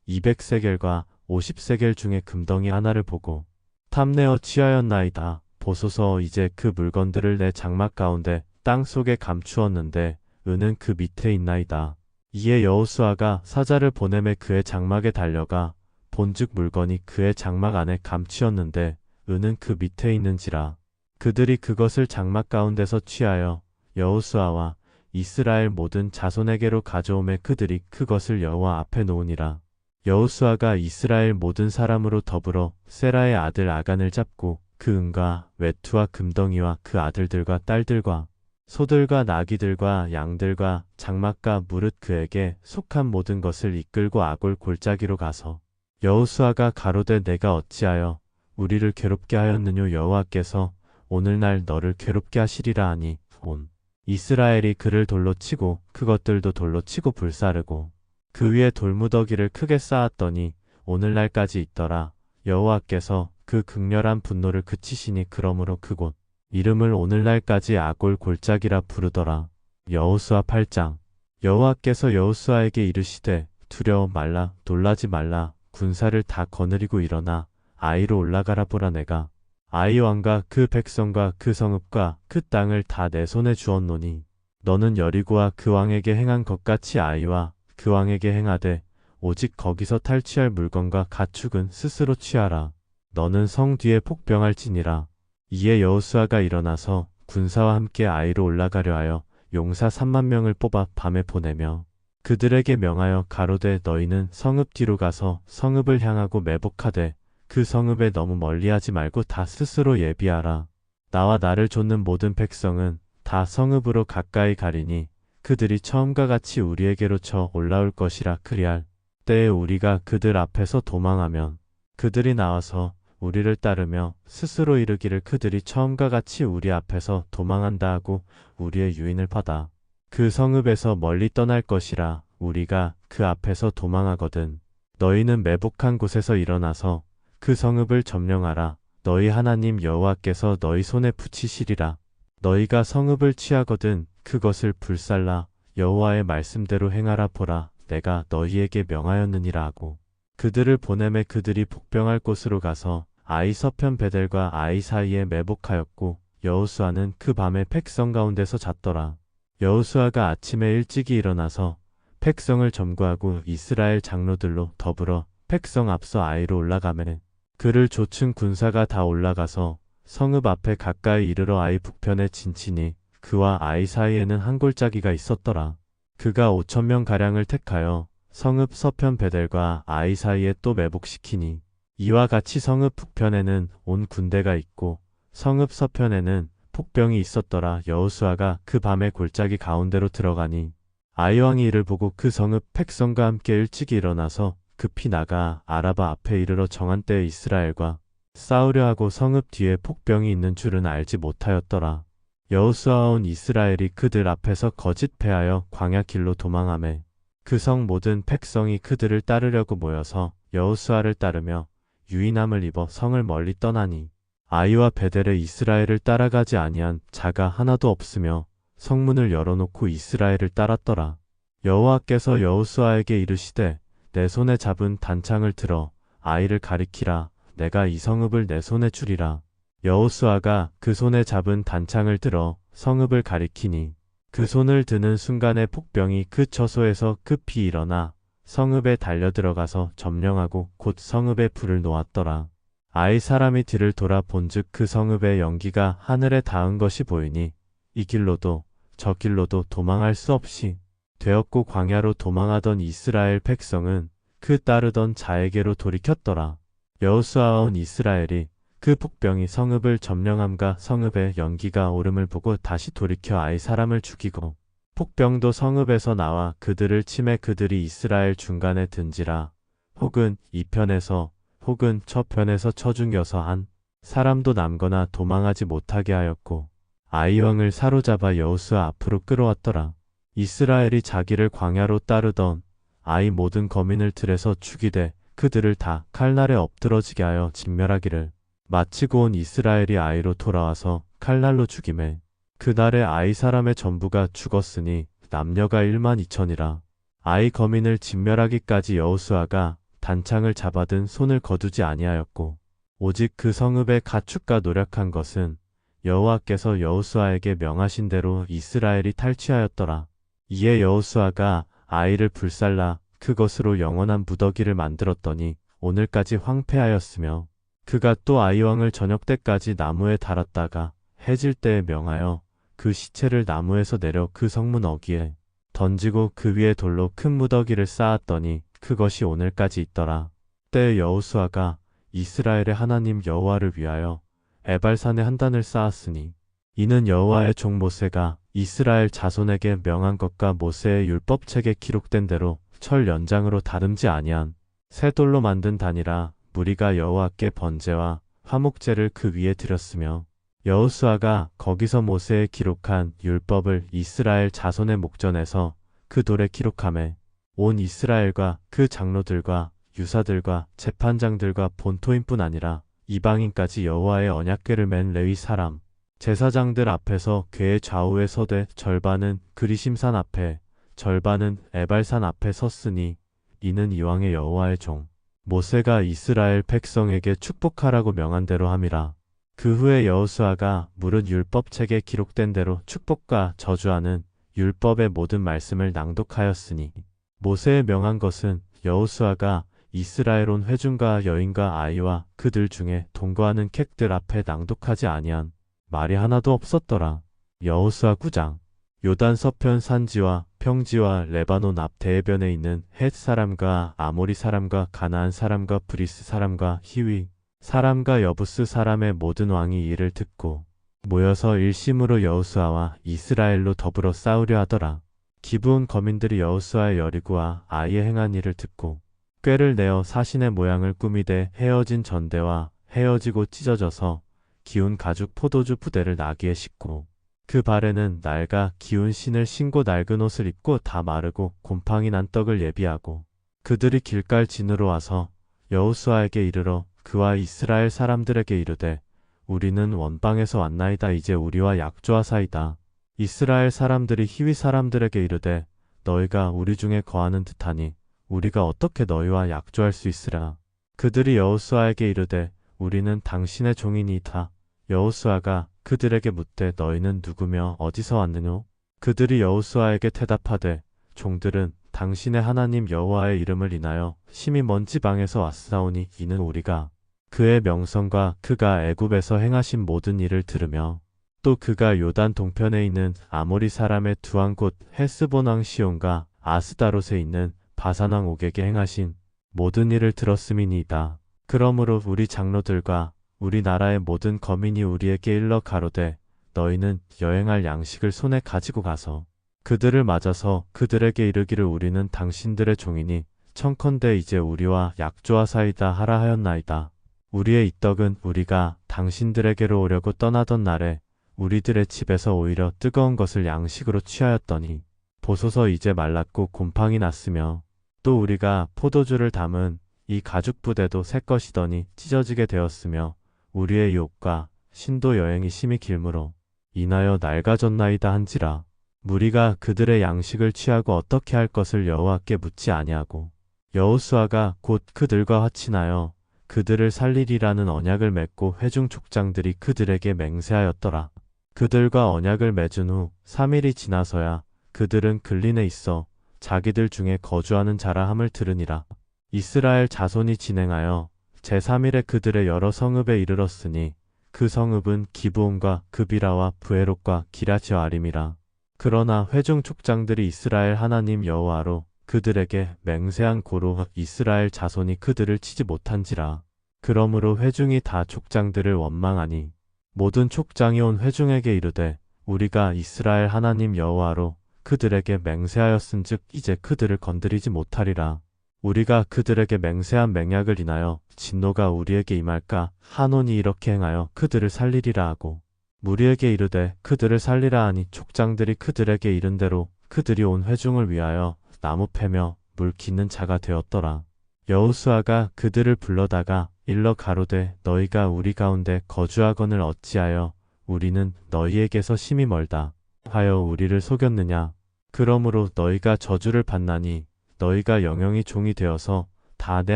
200세겔과 50세겔 중에 금덩이 하나를 보고 탐내어 취하였나이다. 보소서, 이제 그 물건들을 내 장막 가운데 땅 속에 감추었는데 은은 그 밑에 있나이다. 이에 여호수아가 사자를 보내매 그의 장막에 달려가 본즉 물건이 그의 장막 안에 감추었는데 은은 그 밑에 있는지라. 그들이 그것을 장막 가운데서 취하여 여호수아와 이스라엘 모든 자손에게로 가져오매 그들이 그것을 여호와 앞에 놓으니라. 여호수아가 이스라엘 모든 사람으로 더불어 세라의 아들 아간을 잡고 그 은과 외투와 금덩이와 그 아들들과 딸들과 소들과 나귀들과 양들과 장막과 무릇 그에게 속한 모든 것을 이끌고 아골 골짜기로 가서 여호수아가 가로되 내가 어찌하여 우리를 괴롭게 하였느뇨. 여호와께서 오늘날 너를 괴롭게 하시리라 하니 온 이스라엘이 그를 돌로 치고 그것들도 돌로 치고 불사르고 그 위에 돌무더기를 크게 쌓았더니 오늘날까지 있더라. 여호와께서 그 극렬한 분노를 그치시니 그러므로 그곳 이름을 오늘날까지 아골 골짜기라 부르더라. 여호수아 8장. 여호와께서 여호수아에게 이르시되 두려워 말라. 놀라지 말라. 군사를 다 거느리고 일어나 아이로 올라가라. 보라, 내가 아이 왕과 그 백성과 그 성읍과 그 땅을 다 내 손에 주었노니 너는 여리고와 그 왕에게 행한 것 같이 아이와 그 왕에게 행하되 오직 거기서 탈취할 물건과 가축은 스스로 취하라. 너는 성 뒤에 폭병할지니라. 이에 여호수아가 일어나서 군사와 함께 아이로 올라가려 하여 용사 3만 명을 뽑아 밤에 보내며 그들에게 명하여 가로되 너희는 성읍 뒤로 가서 성읍을 향하고 매복하되 그 성읍에 너무 멀리하지 말고 다 스스로 예비하라. 나와 나를 좇는 모든 백성은 다 성읍으로 가까이 가리니 그들이 처음과 같이 우리에게로 쳐 올라올 것이라. 그리할 때에 우리가 그들 앞에서 도망하면 그들이 나와서 우리를 따르며 스스로 이르기를 그들이 처음과 같이 우리 앞에서 도망한다 하고 우리의 유인을 받아 그 성읍에서 멀리 떠날 것이라. 우리가 그 앞에서 도망하거든 너희는 매복한 곳에서 일어나서 그 성읍을 점령하라. 너희 하나님 여호와께서 너희 손에 붙이시리라. 너희가 성읍을 취하거든 그것을 불살라 여호와의 말씀대로 행하라. 보라 내가 너희에게 명하였느니라 하고 그들을 보내매 그들이 복병할 곳으로 가서 아이 서편 베델과 아이 사이에 매복하였고 여호수아는 그 밤에 백성 가운데서 잤더라. 여호수아가 아침에 일찍이 일어나서 백성을 점거하고 이스라엘 장로들로 더불어 백성 앞서 아이로 올라가매 그를 좇은 군사가 다 올라가서 성읍 앞에 가까이 이르러 아이 북편에 진치니 그와 아이 사이에는 한 골짜기가 있었더라. 그가 5,000명 가량을 택하여 성읍 서편 베델과 아이 사이에 또 매복시키니 이와 같이 성읍 북편에는 온 군대가 있고 성읍 서편에는 폭병이 있었더라. 여호수아가 그 밤에 골짜기 가운데로 들어가니 아이 왕이 이를 보고 그 성읍 백성과 함께 일찍이 일어나서 급히 나가 아라바 앞에 이르러 정한 때에 이스라엘과 싸우려 하고 성읍 뒤에 폭병이 있는 줄은 알지 못하였더라. 여호수아와 온 이스라엘이 그들 앞에서 거짓 패하여 광야 길로 도망하매 그 성 모든 백성이 그들을 따르려고 모여서 여호수아를 따르며 유인함을 입어 성을 멀리 떠나니 아이와 베델에 이스라엘을 따라가지 아니한 자가 하나도 없으며 성문을 열어놓고 이스라엘을 따랐더라. 여호와께서 여호수아에게 이르시되 내 손에 잡은 단창을 들어 아이를 가리키라. 내가 이 성읍을 내 손에 주리라. 여호수아가 그 손에 잡은 단창을 들어 성읍을 가리키니 그 손을 드는 순간에 폭병이 그 처소에서 급히 일어나 성읍에 달려들어가서 점령하고 곧 성읍에 불을 놓았더라. 아이 사람이 뒤를 돌아 본즉 그 성읍의 연기가 하늘에 닿은 것이 보이니 이 길로도 저 길로도 도망할 수 없이 되었고 광야로 도망하던 이스라엘 백성은 그 따르던 자에게로 돌이켰더라. 여호수아와 온 이스라엘이 그 폭병이 성읍을 점령함과 성읍의 연기가 오름을 보고 다시 돌이켜 아이 사람을 죽이고 폭병도 성읍에서 나와 그들을 치매 그들이 이스라엘 중간에 든지라. 혹은 이 편에서 혹은 저 편에서 쳐 죽여서 한 사람도 남거나 도망하지 못하게 하였고 아이 왕을 사로잡아 여호수아 앞으로 끌어왔더라. 이스라엘이 자기를 광야로 따르던 아이 모든 거민을 들에서 죽이되 그들을 다 칼날에 엎드러지게 하여 진멸하기를 마치고 온 이스라엘이 아이로 돌아와서 칼날로 죽이매 그날에 아이 사람의 전부가 죽었으니 남녀가 12,000이라. 아이 거민을 진멸하기까지 여호수아가 단창을 잡아든 손을 거두지 아니하였고 오직 그 성읍의 가축과 노력한 것은 여호와께서 여호수아에게 명하신 대로 이스라엘이 탈취하였더라. 이에 여호수아가 아이를 불살라 그것으로 영원한 무더기를 만들었더니 오늘까지 황폐하였으며 그가 또 아이 왕을 저녁 때까지 나무에 달았다가 해질 때에 명하여 그 시체를 나무에서 내려 그 성문 어귀에 던지고 그 위에 돌로 큰 무더기를 쌓았더니 그것이 오늘까지 있더라. 때에 여호수아가 이스라엘의 하나님 여호와를 위하여 에발산에 한 단을 쌓았으니 이는 여호와의 종 모세가 이스라엘 자손에게 명한 것과 모세의 율법책에 기록된 대로 철 연장으로 다듬지 아니한 새 돌로 만든 단이라. 무리가 여호와께 번제와 화목제를 그 위에 드렸으며 여호수아가 거기서 모세의 기록한 율법을 이스라엘 자손의 목전에서 그 돌에 기록하매 온 이스라엘과 그 장로들과 유사들과 재판장들과 본토인뿐 아니라 이방인까지 여호와의 언약궤를 맨 레위 사람 제사장들 앞에서 궤의 좌우에 서되 절반은 그리심산 앞에 절반은 에발산 앞에 섰으니 이는 이왕의 여호와의 종 모세가 이스라엘 백성에게 축복하라고 명한 대로 함이라. 그 후에 여호수아가 무릇 율법책에 기록된 대로 축복과 저주하는 율법의 모든 말씀을 낭독하였으니 모세의 명한 것은 여호수아가 이스라엘 온 회중과 여인과 아이와 그들 중에 동거하는 객들 앞에 낭독하지 아니한 말이 하나도 없었더라. 여호수아 9장. 요단 서편 산지와 평지와 레바논 앞 대해변에 있는 헷 사람과 아모리 사람과 가나안 사람과 브리스 사람과 히위 사람과 여부스 사람의 모든 왕이 이를 듣고 모여서 일심으로 여호수아와 이스라엘로 더불어 싸우려 하더라. 기브온 거민들이 여호수아의 여리고와 아이의 행한 일을 듣고 꾀를 내어 사신의 모양을 꾸미되 헤어진 전대와 헤어지고 찢어져서 기운 가죽 포도주 부대를 나귀에 싣고 그 발에는 낡아 기운 신을 신고 낡은 옷을 입고 다 마르고 곰팡이 난 떡을 예비하고 그들이 길갈 진으로 와서 여호수아에게 이르러 그와 이스라엘 사람들에게 이르되 우리는 원방에서 왔나이다. 이제 우리와 약조하사이다. 이스라엘 사람들이 히위 사람들에게 이르되 너희가 우리 중에 거하는 듯하니 우리가 어떻게 너희와 약조할 수 있으랴. 그들이 여호수아에게 이르되 우리는 당신의 종이니이다. 여호수아가 그들에게 묻되 너희는 누구며 어디서 왔느뇨? 그들이 여호수아에게 대답하되 종들은 당신의 하나님 여호와의 이름을 인하여 심히 먼 지방에서 왔사오니 이는 우리가 그의 명성과 그가 애굽에서 행하신 모든 일을 들으며 또 그가 요단 동편에 있는 아모리 사람의 두 왕 곧 헤스본 왕 시온과 아스다롯에 있는 바산 왕 옥에게 행하신 모든 일을 들었음이니이다. 그러므로 우리 장로들과 우리 나라의 모든 거민이 우리에게 일러 가로되 너희는 여행할 양식을 손에 가지고 가서 그들을 맞아서 그들에게 이르기를 우리는 당신들의 종이니 청컨대 이제 우리와 약조하사이다 하라 하였나이다. 우리의 이 떡은 우리가 당신들에게로 오려고 떠나던 날에 우리들의 집에서 오히려 뜨거운 것을 양식으로 취하였더니 보소서 이제 말랐고 곰팡이 났으며 또 우리가 포도주를 담은 이 가죽 부대도 새 것이더니 찢어지게 되었으며 우리의 욕과 신도 여행이 심히 길므로 인하여 낡아졌나이다 한지라. 무리가 그들의 양식을 취하고 어떻게 할 것을 여호와께 묻지 아니하고 여호수아가 곧 그들과 화친하여 그들을 살리리라는 언약을 맺고 회중 족장들이 그들에게 맹세하였더라. 그들과 언약을 맺은 후 3일이 지나서야 그들은 글린에 있어 자기들 중에 거주하는 자라 함을 들으니라. 이스라엘 자손이 진행하여 제3일에 그들의 여러 성읍에 이르렀으니 그 성읍은 기브온과 그비라와 브에롯과 기랴지아림이라. 그러나 회중 족장들이 이스라엘 하나님 여호와로 그들에게 맹세한 고로 이스라엘 자손이 그들을 치지 못한지라. 그러므로 회중이 다 족장들을 원망하니 모든 족장이 온 회중에게 이르되 우리가 이스라엘 하나님 여호와로 그들에게 맹세하였은즉 이제 그들을 건드리지 못하리라. 우리가 그들에게 맹세한 맹약을 인하여 진노가 우리에게 임할까 하노니 이렇게 행하여 그들을 살리리라 하고 무리에게 이르되 그들을 살리라 하니 족장들이 그들에게 이른 대로 그들이 온 회중을 위하여 나무 패며 물 깃는 자가 되었더라. 여호수아가 그들을 불러다가 일러 가로되 너희가 우리 가운데 거주하거늘 어찌하여 우리는 너희에게서 심히 멀다 하여 우리를 속였느냐. 그러므로 너희가 저주를 받나니 너희가 영영이 종이 되어서 다 내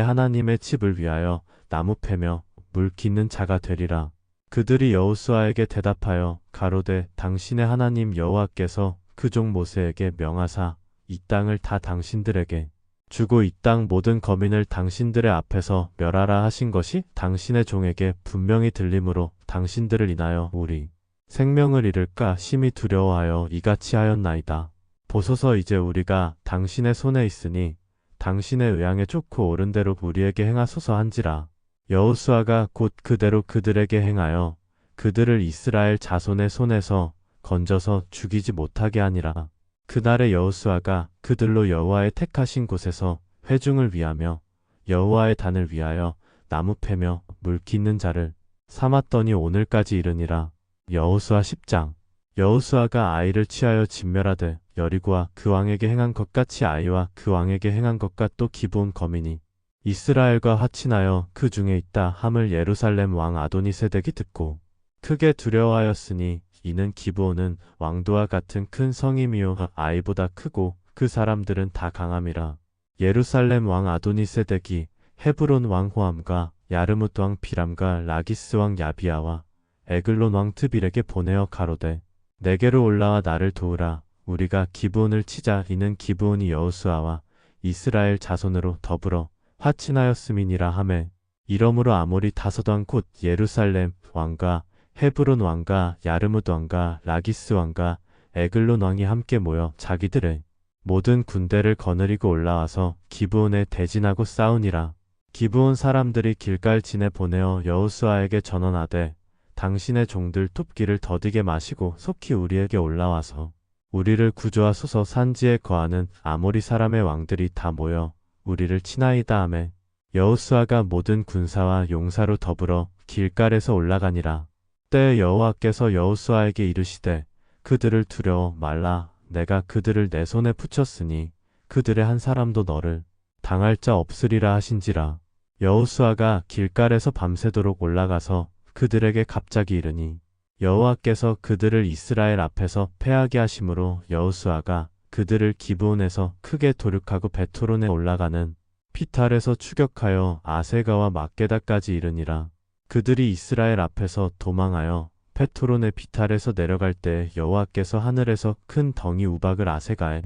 하나님의 집을 위하여 나무 패며 물 깃는 자가 되리라. 그들이 여호수아에게 대답하여 가로되 당신의 하나님 여호와께서 그 종 모세에게 명하사 이 땅을 다 당신들에게 주고 이 땅 모든 거민을 당신들의 앞에서 멸하라 하신 것이 당신의 종에게 분명히 들림으로 당신들을 인하여 우리 생명을 잃을까 심히 두려워하여 이같이 하였나이다. 보소서 이제 우리가 당신의 손에 있으니 당신의 의향에 좋고 옳은 대로 우리에게 행하소서 한지라. 여호수아가 곧 그대로 그들에게 행하여 그들을 이스라엘 자손의 손에서 건져서 죽이지 못하게 하니라. 그날에 여호수아가 그들로 여호와의 택하신 곳에서 회중을 위하며 여호와의 단을 위하여 나무 패며 물 깃는 자를 삼았더니 오늘까지 이르니라. 여호수아 10장. 여호수아가 아이를 취하여 진멸하되 여리고와 그 왕에게 행한 것 같이 아이와 그 왕에게 행한 것과 또 기브온 거민이 이스라엘과 화친하여 그 중에 있다 함을 예루살렘 왕 아도니세덱이 듣고 크게 두려워하였으니 이는 기브온은 왕도와 같은 큰 성임이요 아이보다 크고 그 사람들은 다 강함이라. 예루살렘 왕 아도니세덱이 헤브론 왕 호함과 야르뭇 왕 비람과 라기스 왕 야비야와 에글론 왕 트빌에게 보내어 가로되 내게로 올라와 나를 도우라. 우리가 기브온을 치자. 이는 기브온이 여호수아와 이스라엘 자손으로 더불어 화친하였음이니라 하매 이러므로 아모리 5왕 곧 예루살렘 왕과 헤브론 왕과 야르뭇 왕과 라기스 왕과 에글론 왕이 함께 모여 자기들의 모든 군대를 거느리고 올라와서 기브온에 대진하고 싸우니라. 기브온 사람들이 길갈진에 보내어 여호수아에게 전언하되 당신의 종들 톱기를 더디게 마시고 속히 우리에게 올라와서 우리를 구조하소서. 산지에 거하는 아모리 사람의 왕들이 다 모여 우리를 치나이다 하매 여호수아가 모든 군사와 용사로 더불어 길갈에서 올라가니라. 때에 여호와께서 여호수아에게 이르시되 그들을 두려워 말라. 내가 그들을 내 손에 붙였으니 그들의 한 사람도 너를 당할 자 없으리라 하신지라. 여호수아가 길갈에서 밤새도록 올라가서 그들에게 갑자기 이르니 여호와께서 그들을 이스라엘 앞에서 패하게 하심으로 여호수아가 그들을 기브온에서 크게 도륙하고 베토론에 올라가는 피탈에서 추격하여 아세가와 막게다까지 이르니라. 그들이 이스라엘 앞에서 도망하여 페토론의 비탈에서 내려갈 때 여호와께서 하늘에서 큰 덩이 우박을 아세가에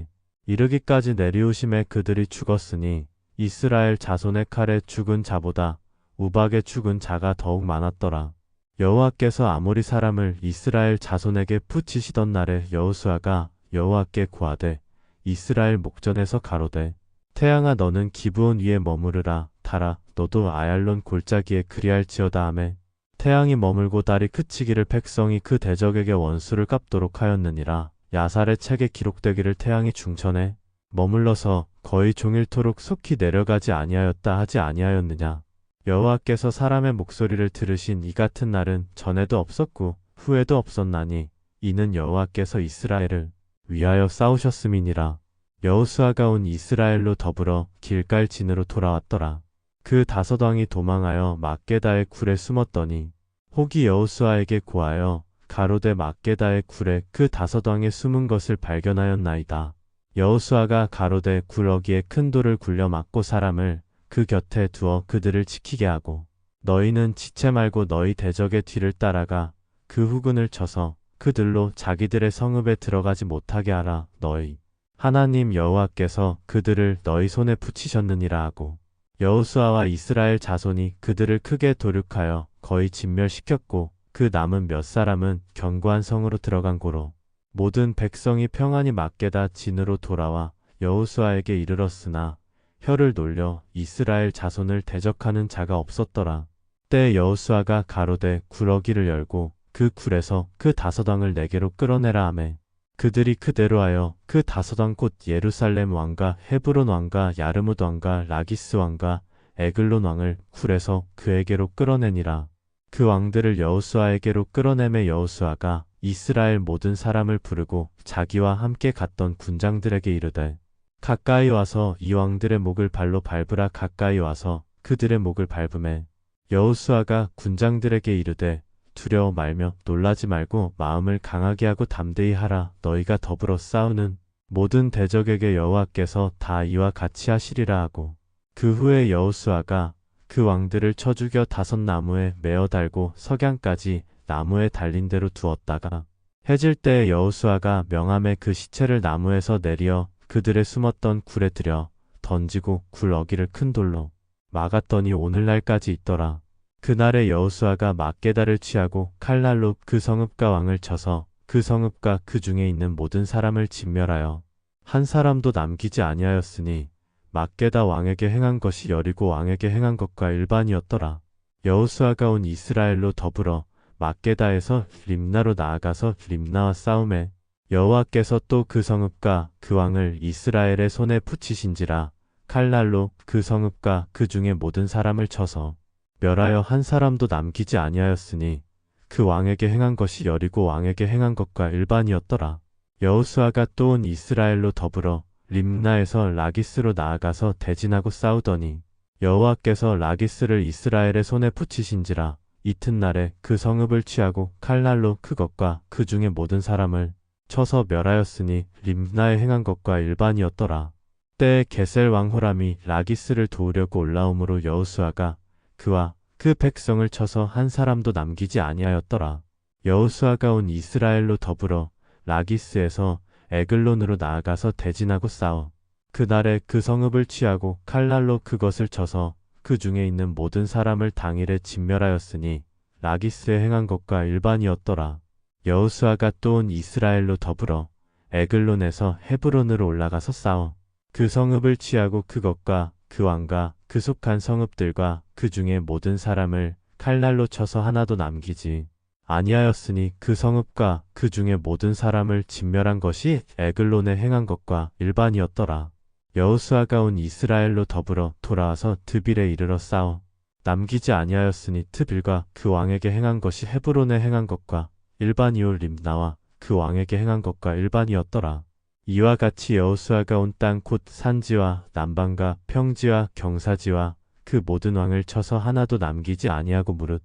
이르기까지 내리우심에 그들이 죽었으니 이스라엘 자손의 칼에 죽은 자보다 우박에 죽은 자가 더욱 많았더라. 여호와께서 아모리 사람을 이스라엘 자손에게 붙이시던 날에 여호수아가 여호와께 구하되 이스라엘 목전에서 가로되 태양아 너는 기브온 위에 머무르라. 달아 너도 아얄론 골짜기에 그리할지어다 하매 태양이 머물고 달이 그치기를 백성이 그 대적에게 원수를 갚도록 하였느니라. 야살의 책에 기록되기를 태양이 중천에 머물러서 거의 종일토록 속히 내려가지 아니하였다 하지 아니하였느냐. 여호와께서 사람의 목소리를 들으신 이 같은 날은 전에도 없었고 후에도 없었나니 이는 여호와께서 이스라엘을 위하여 싸우셨음이니라. 여호수아가 온 이스라엘로 더불어 길갈 진으로 돌아왔더라. 그 다섯 왕이 도망하여 막게다의 굴에 숨었더니 혹이 여호수아에게 고하여 가로되 막게다의 굴에 그 다섯 왕의 숨은 것을 발견하였나이다. 여호수아가 가로되 굴 어기에 큰 돌을 굴려 막고 사람을 그 곁에 두어 그들을 지키게 하고 너희는 지체 말고 너희 대적의 뒤를 따라가 그 후근을 쳐서 그들로 자기들의 성읍에 들어가지 못하게 하라. 너희 하나님 여호와께서 그들을 너희 손에 붙이셨느니라 하고 여호수아와 이스라엘 자손이 그들을 크게 도륙하여 거의 진멸시켰고 그 남은 몇 사람은 견고한 성으로 들어간 고로 모든 백성이 평안히 막게다 진으로 돌아와 여호수아에게 이르렀으나 혀를 놀려 이스라엘 자손을 대적하는 자가 없었더라. 때에 여호수아가 가로되 굴어기를 열고 그 굴에서 그 다섯 왕을 내게로 끌어내라 하매 그들이 그대로 하여 그 다섯 왕 곧 예루살렘 왕과 헤브론 왕과 야르뭇 왕과 라기스 왕과 에글론 왕을 굴에서 그에게로 끌어내니라. 그 왕들을 여호수아에게로 끌어내매 여호수아가 이스라엘 모든 사람을 부르고 자기와 함께 갔던 군장들에게 이르되 가까이 와서 이 왕들의 목을 발로 밟으라. 가까이 와서 그들의 목을 밟으매 여호수아가 군장들에게 이르되 두려워 말며 놀라지 말고 마음을 강하게 하고 담대히 하라. 너희가 더불어 싸우는 모든 대적에게 여호와께서 다 이와 같이 하시리라 하고 그 후에 여호수아가 그 왕들을 쳐 죽여 다섯 나무에 메어 달고 석양까지 나무에 달린 대로 두었다가 해질 때에 여호수아가 명함에 그 시체를 나무에서 내리어 그들의 숨었던 굴에 들여 던지고 굴 어기를 큰 돌로 막았더니 오늘날까지 있더라. 그날에 여호수아가 막게다를 취하고 칼날로 그 성읍과 왕을 쳐서 그 성읍과 그 중에 있는 모든 사람을 진멸하여 한 사람도 남기지 아니하였으니 막게다 왕에게 행한 것이 여리고 왕에게 행한 것과 일반이었더라. 여호수아가 온 이스라엘로 더불어 막게다에서 림나로 나아가서 림나와 싸움에 여호와께서 또 그 성읍과 그 왕을 이스라엘의 손에 붙이신지라. 칼날로 그 성읍과 그 중에 모든 사람을 쳐서 멸하여 한 사람도 남기지 아니하였으니 그 왕에게 행한 것이 여리고 왕에게 행한 것과 일반이었더라. 여호수아가 또 온 이스라엘로 더불어 림나에서 라기스로 나아가서 대진하고 싸우더니 여호와께서 라기스를 이스라엘의 손에 붙이신지라. 이튿날에 그 성읍을 취하고 칼날로 그것과 그 중에 모든 사람을 쳐서 멸하였으니 림나에 행한 것과 일반이었더라. 때에 게셀 왕 호람이 라기스를 도우려고 올라오므로 여호수아가 그와 그 백성을 쳐서 한 사람도 남기지 아니하였더라. 여호수아가 온 이스라엘로 더불어 라기스에서 에글론으로 나아가서 대진하고 싸워 그날에 그 성읍을 취하고 칼날로 그것을 쳐서 그 중에 있는 모든 사람을 당일에 진멸하였으니 라기스에 행한 것과 일반이었더라. 여호수아가 또 온 이스라엘로 더불어 에글론에서 헤브론으로 올라가서 싸워 그 성읍을 취하고 그것과 그 왕과 그 속한 성읍들과 그 중에 모든 사람을 칼날로 쳐서 하나도 남기지 아니하였으니 그 성읍과 그 중에 모든 사람을 진멸한 것이 에글론에 행한 것과 일반이었더라. 여호수아가 온 이스라엘로 더불어 돌아와서 드빌에 이르러 싸워 남기지 아니하였으니 드빌과 그 왕에게 행한 것이 헤브론에 행한 것과 일반이요 림나와 그 왕에게 행한 것과 일반이었더라. 이와 같이 여호수아가 온 땅 곧 산지와 남방과 평지와 경사지와 그 모든 왕을 쳐서 하나도 남기지 아니하고 무릇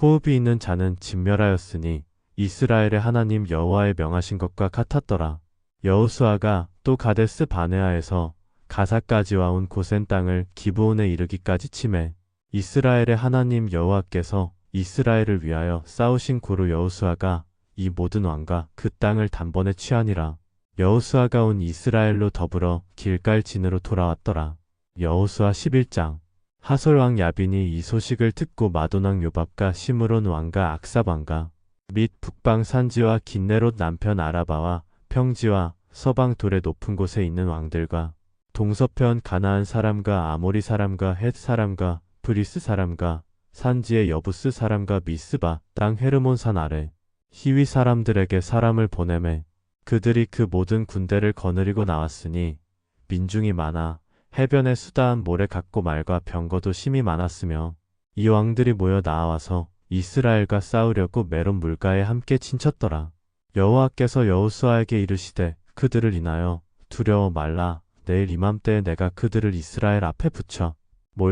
호흡이 있는 자는 진멸하였으니 이스라엘의 하나님 여호와의 명하신 것과 같았더라. 여호수아가 또 가데스 바네아에서 가사까지와 온 고센 땅을 기브온에 이르기까지 치매 이스라엘의 하나님 여호와께서 이스라엘을 위하여 싸우신 고로 여호수아가 이 모든 왕과 그 땅을 단번에 취하니라. 여호수아가 온 이스라엘로 더불어 길갈 진으로 돌아왔더라. 여호수아 11장. 하솔 왕 야빈이 이 소식을 듣고 마돈 왕 요밥과 시므론 왕과 악삽 왕과 및 북방 산지와 긴네롯 남편 아라바와 평지와 서방 돌의 높은 곳에 있는 왕들과 동서편 가나안 사람과 아모리 사람과 헷 사람과 브리스 사람과 산지의 여부스 사람과 미스바 땅 헤르몬 산 아래 히위 사람들에게 사람을 보내매 그들이 그 모든 군대를 거느리고 나왔으니 민중이 많아 해변에 수다한 모래 같고 말과 병거도 심히 많았으며 이 왕들이 모여 나와서 이스라엘과 싸우려고 메론 물가에 함께 친쳤더라. 여호와께서 여호수아에게 이르시되 그들을 인하여 두려워 말라. 내일 이맘때에 내가 그들을 이스라엘 앞에 붙여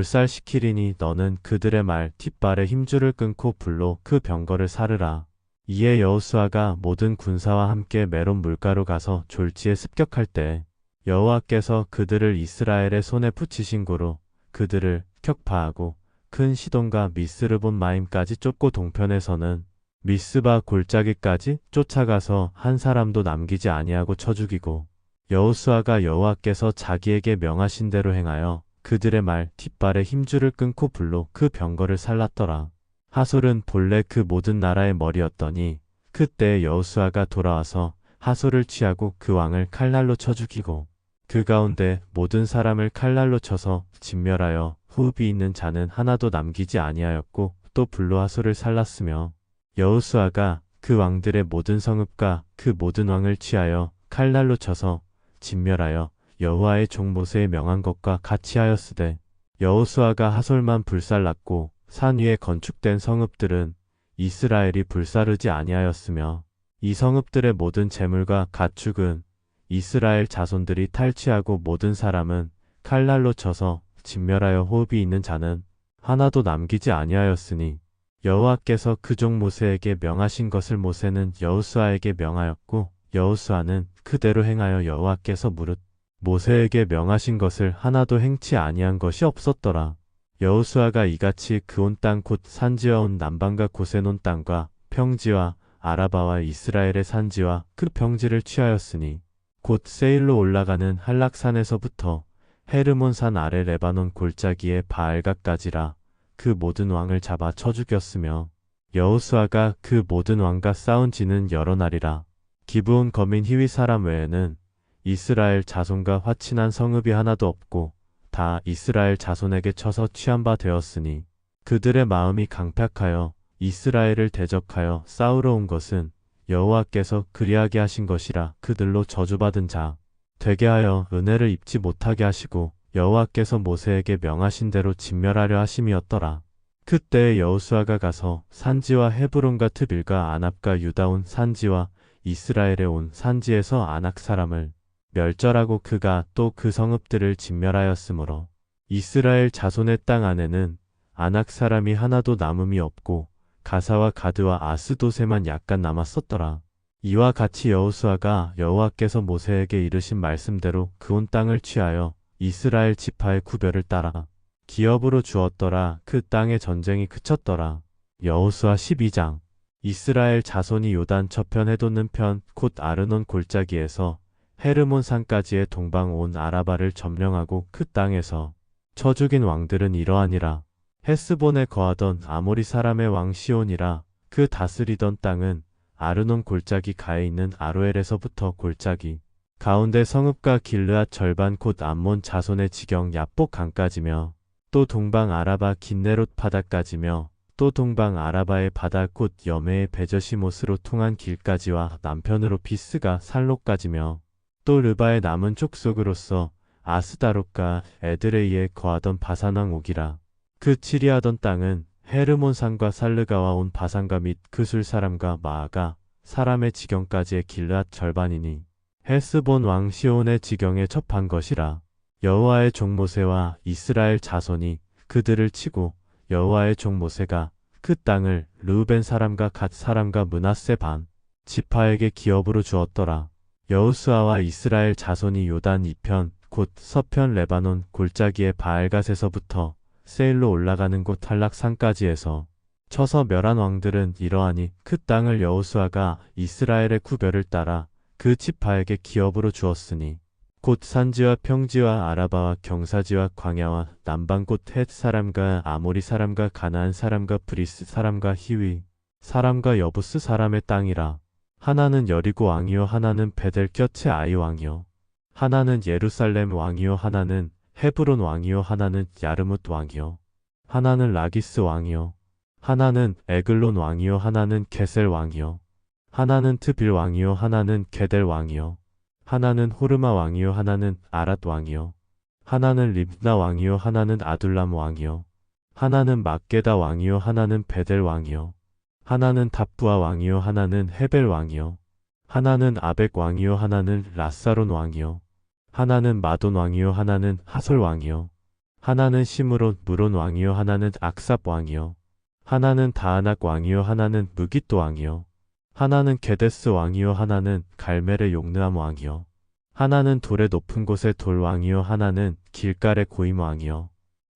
몰살시키리니 너는 그들의 말 뒷발에 힘줄을 끊고 불로 그 병거를 사르라. 이에 여호수아가 모든 군사와 함께 메론 물가로 가서 졸지에 습격할 때 여호와께서 그들을 이스라엘의 손에 붙이신 고로 그들을 격파하고 큰 시돈과 미스르본 마임까지 쫓고 동편에서는 미스바 골짜기까지 쫓아가서 한 사람도 남기지 아니하고 쳐 죽이고 여호수아가 여호와께서 자기에게 명하신 대로 행하여 그들의 말 뒷발에 힘줄을 끊고 불로 그 병거를 살랐더라. 하솔은 본래 그 모든 나라의 머리였더니 그때 여호수아가 돌아와서 하솔을 취하고 그 왕을 칼날로 쳐 죽이고 그 가운데 모든 사람을 칼날로 쳐서 진멸하여 호흡이 있는 자는 하나도 남기지 아니하였고 또 불로 하솔을 살랐으며 여호수아가 그 왕들의 모든 성읍과 그 모든 왕을 취하여 칼날로 쳐서 진멸하여 여호와의 종 모세의 명한 것과 같이 하였으되 여호수아가 하솔만 불살랐고 산 위에 건축된 성읍들은 이스라엘이 불사르지 아니하였으며 이 성읍들의 모든 재물과 가축은 이스라엘 자손들이 탈취하고 모든 사람은 칼날로 쳐서 진멸하여 호흡이 있는 자는 하나도 남기지 아니하였으니 여호와께서 그 종 모세에게 명하신 것을 모세는 여호수아에게 명하였고 여호수아는 그대로 행하여 여호와께서 무릇 모세에게 명하신 것을 하나도 행치 아니한 것이 없었더라. 여호수아가 이같이 그 온 땅 곧 산지와 온 남방과 고센 온 땅과 평지와 아라바와 이스라엘의 산지와 그 평지를 취하였으니 곧 세일로 올라가는 한락산에서부터 헤르몬 산 아래 레바논 골짜기의 바알가까지라 그 모든 왕을 잡아 쳐 죽였으며 여호수아가 그 모든 왕과 싸운 지는 여러 날이라. 기브온 거민 히위 사람 외에는 이스라엘 자손과 화친한 성읍이 하나도 없고 다 이스라엘 자손에게 쳐서 취한 바 되었으니 그들의 마음이 강팍하여 이스라엘을 대적하여 싸우러 온 것은 여호와께서 그리하게 하신 것이라. 그들로 저주받은 자 되게 하여 은혜를 입지 못하게 하시고 여호와께서 모세에게 명하신 대로 진멸하려 하심이었더라. 그때 여호수아가 가서 산지와 헤브론과 트빌과 아납과 유다 온 산지와 이스라엘에 온 산지에서 아낙 사람을 멸절하고 그가 또 그 성읍들을 진멸하였으므로 이스라엘 자손의 땅 안에는 아낙 사람이 하나도 남음이 없고 가사와 가드와 아스도세만 약간 남았었더라. 이와 같이 여호수아가 여호와께서 모세에게 이르신 말씀대로 그 온 땅을 취하여 이스라엘 지파의 구별을 따라 기업으로 주었더라. 그 땅의 전쟁이 그쳤더라. 여호수아 12장. 이스라엘 자손이 요단 저편 해돋는 편 곧 아르논 골짜기에서 헤르몬 산까지의 동방 온 아라바를 점령하고 그 땅에서 쳐 죽인 왕들은 이러하니라. 헤스본에 거하던 아모리 사람의 왕 시온이라. 그 다스리던 땅은 아르논 골짜기 가에 있는 아로엘에서부터 골짜기 가운데 성읍과 길르앗 절반 곧 암몬 자손의 지경 야복 강까지며 또 동방 아라바 긴네롯 바다까지며 또 동방 아라바의 바다 곧 여메의 베저시못으로 통한 길까지와 남편으로 비스가 살로까지며 또 르바의 남은 족속으로서 아스다롯과 에드레이에 거하던 바산왕 오기라. 그 치리하던 땅은 헤르몬 산과 살르가와 온 바산과 및 그술 사람과 마아가 사람의 지경까지의 길르앗 절반이니 헤스본 왕 시온의 지경에 접한 것이라. 여호와의 종 모세와 이스라엘 자손이 그들을 치고 여호와의 종 모세가 그 땅을 르우벤 사람과 갓 사람과 므낫세 반 지파에게 기업으로 주었더라. 여호수아와 이스라엘 자손이 요단 이편 곧 서편 레바논 골짜기의 바알갓에서부터 세일로 올라가는 곳 탈락산까지에서 쳐서 멸한 왕들은 이러하니 그 땅을 여호수아가 이스라엘의 구별을 따라 그 지파에게 기업으로 주었으니 곧 산지와 평지와 아라바와 경사지와 광야와 남방 곧 헷 사람과 아모리 사람과 가나안 사람과 브리스 사람과 히위 사람과 여부스 사람의 땅이라. 하나는 여리고 왕이요 하나는 베델 곁의 아이 왕이요 하나는 예루살렘 왕이요 하나는 헤브론 왕이요 하나는 야르뭇 왕이요 하나는 라기스 왕이요 하나는 에글론 왕이요 하나는 게셀 왕이요 하나는 트빌 왕이요 하나는 게델 왕이요 하나는 호르마 왕이요 하나는 아랏 왕이요 하나는 립나 왕이요 하나는 아둘람 왕이요 하나는 막게다 왕이요 하나는 베델 왕이요 하나는 답부아 왕이요 하나는 헤벨 왕이요 하나는 아벡 왕이요 하나는 라사론 왕이요 하나는 마돈 왕이요 하나는 하솔 왕이요 하나는 시므론 무론 왕이요 하나는 악삽 왕이요 하나는 다아낙 왕이요 하나는 무깃도 왕이요 하나는 게데스 왕이요 하나는 갈멜의 용느암 왕이요 하나는 돌의 높은 곳의 돌 왕이요 하나는 길갈의 고임 왕이요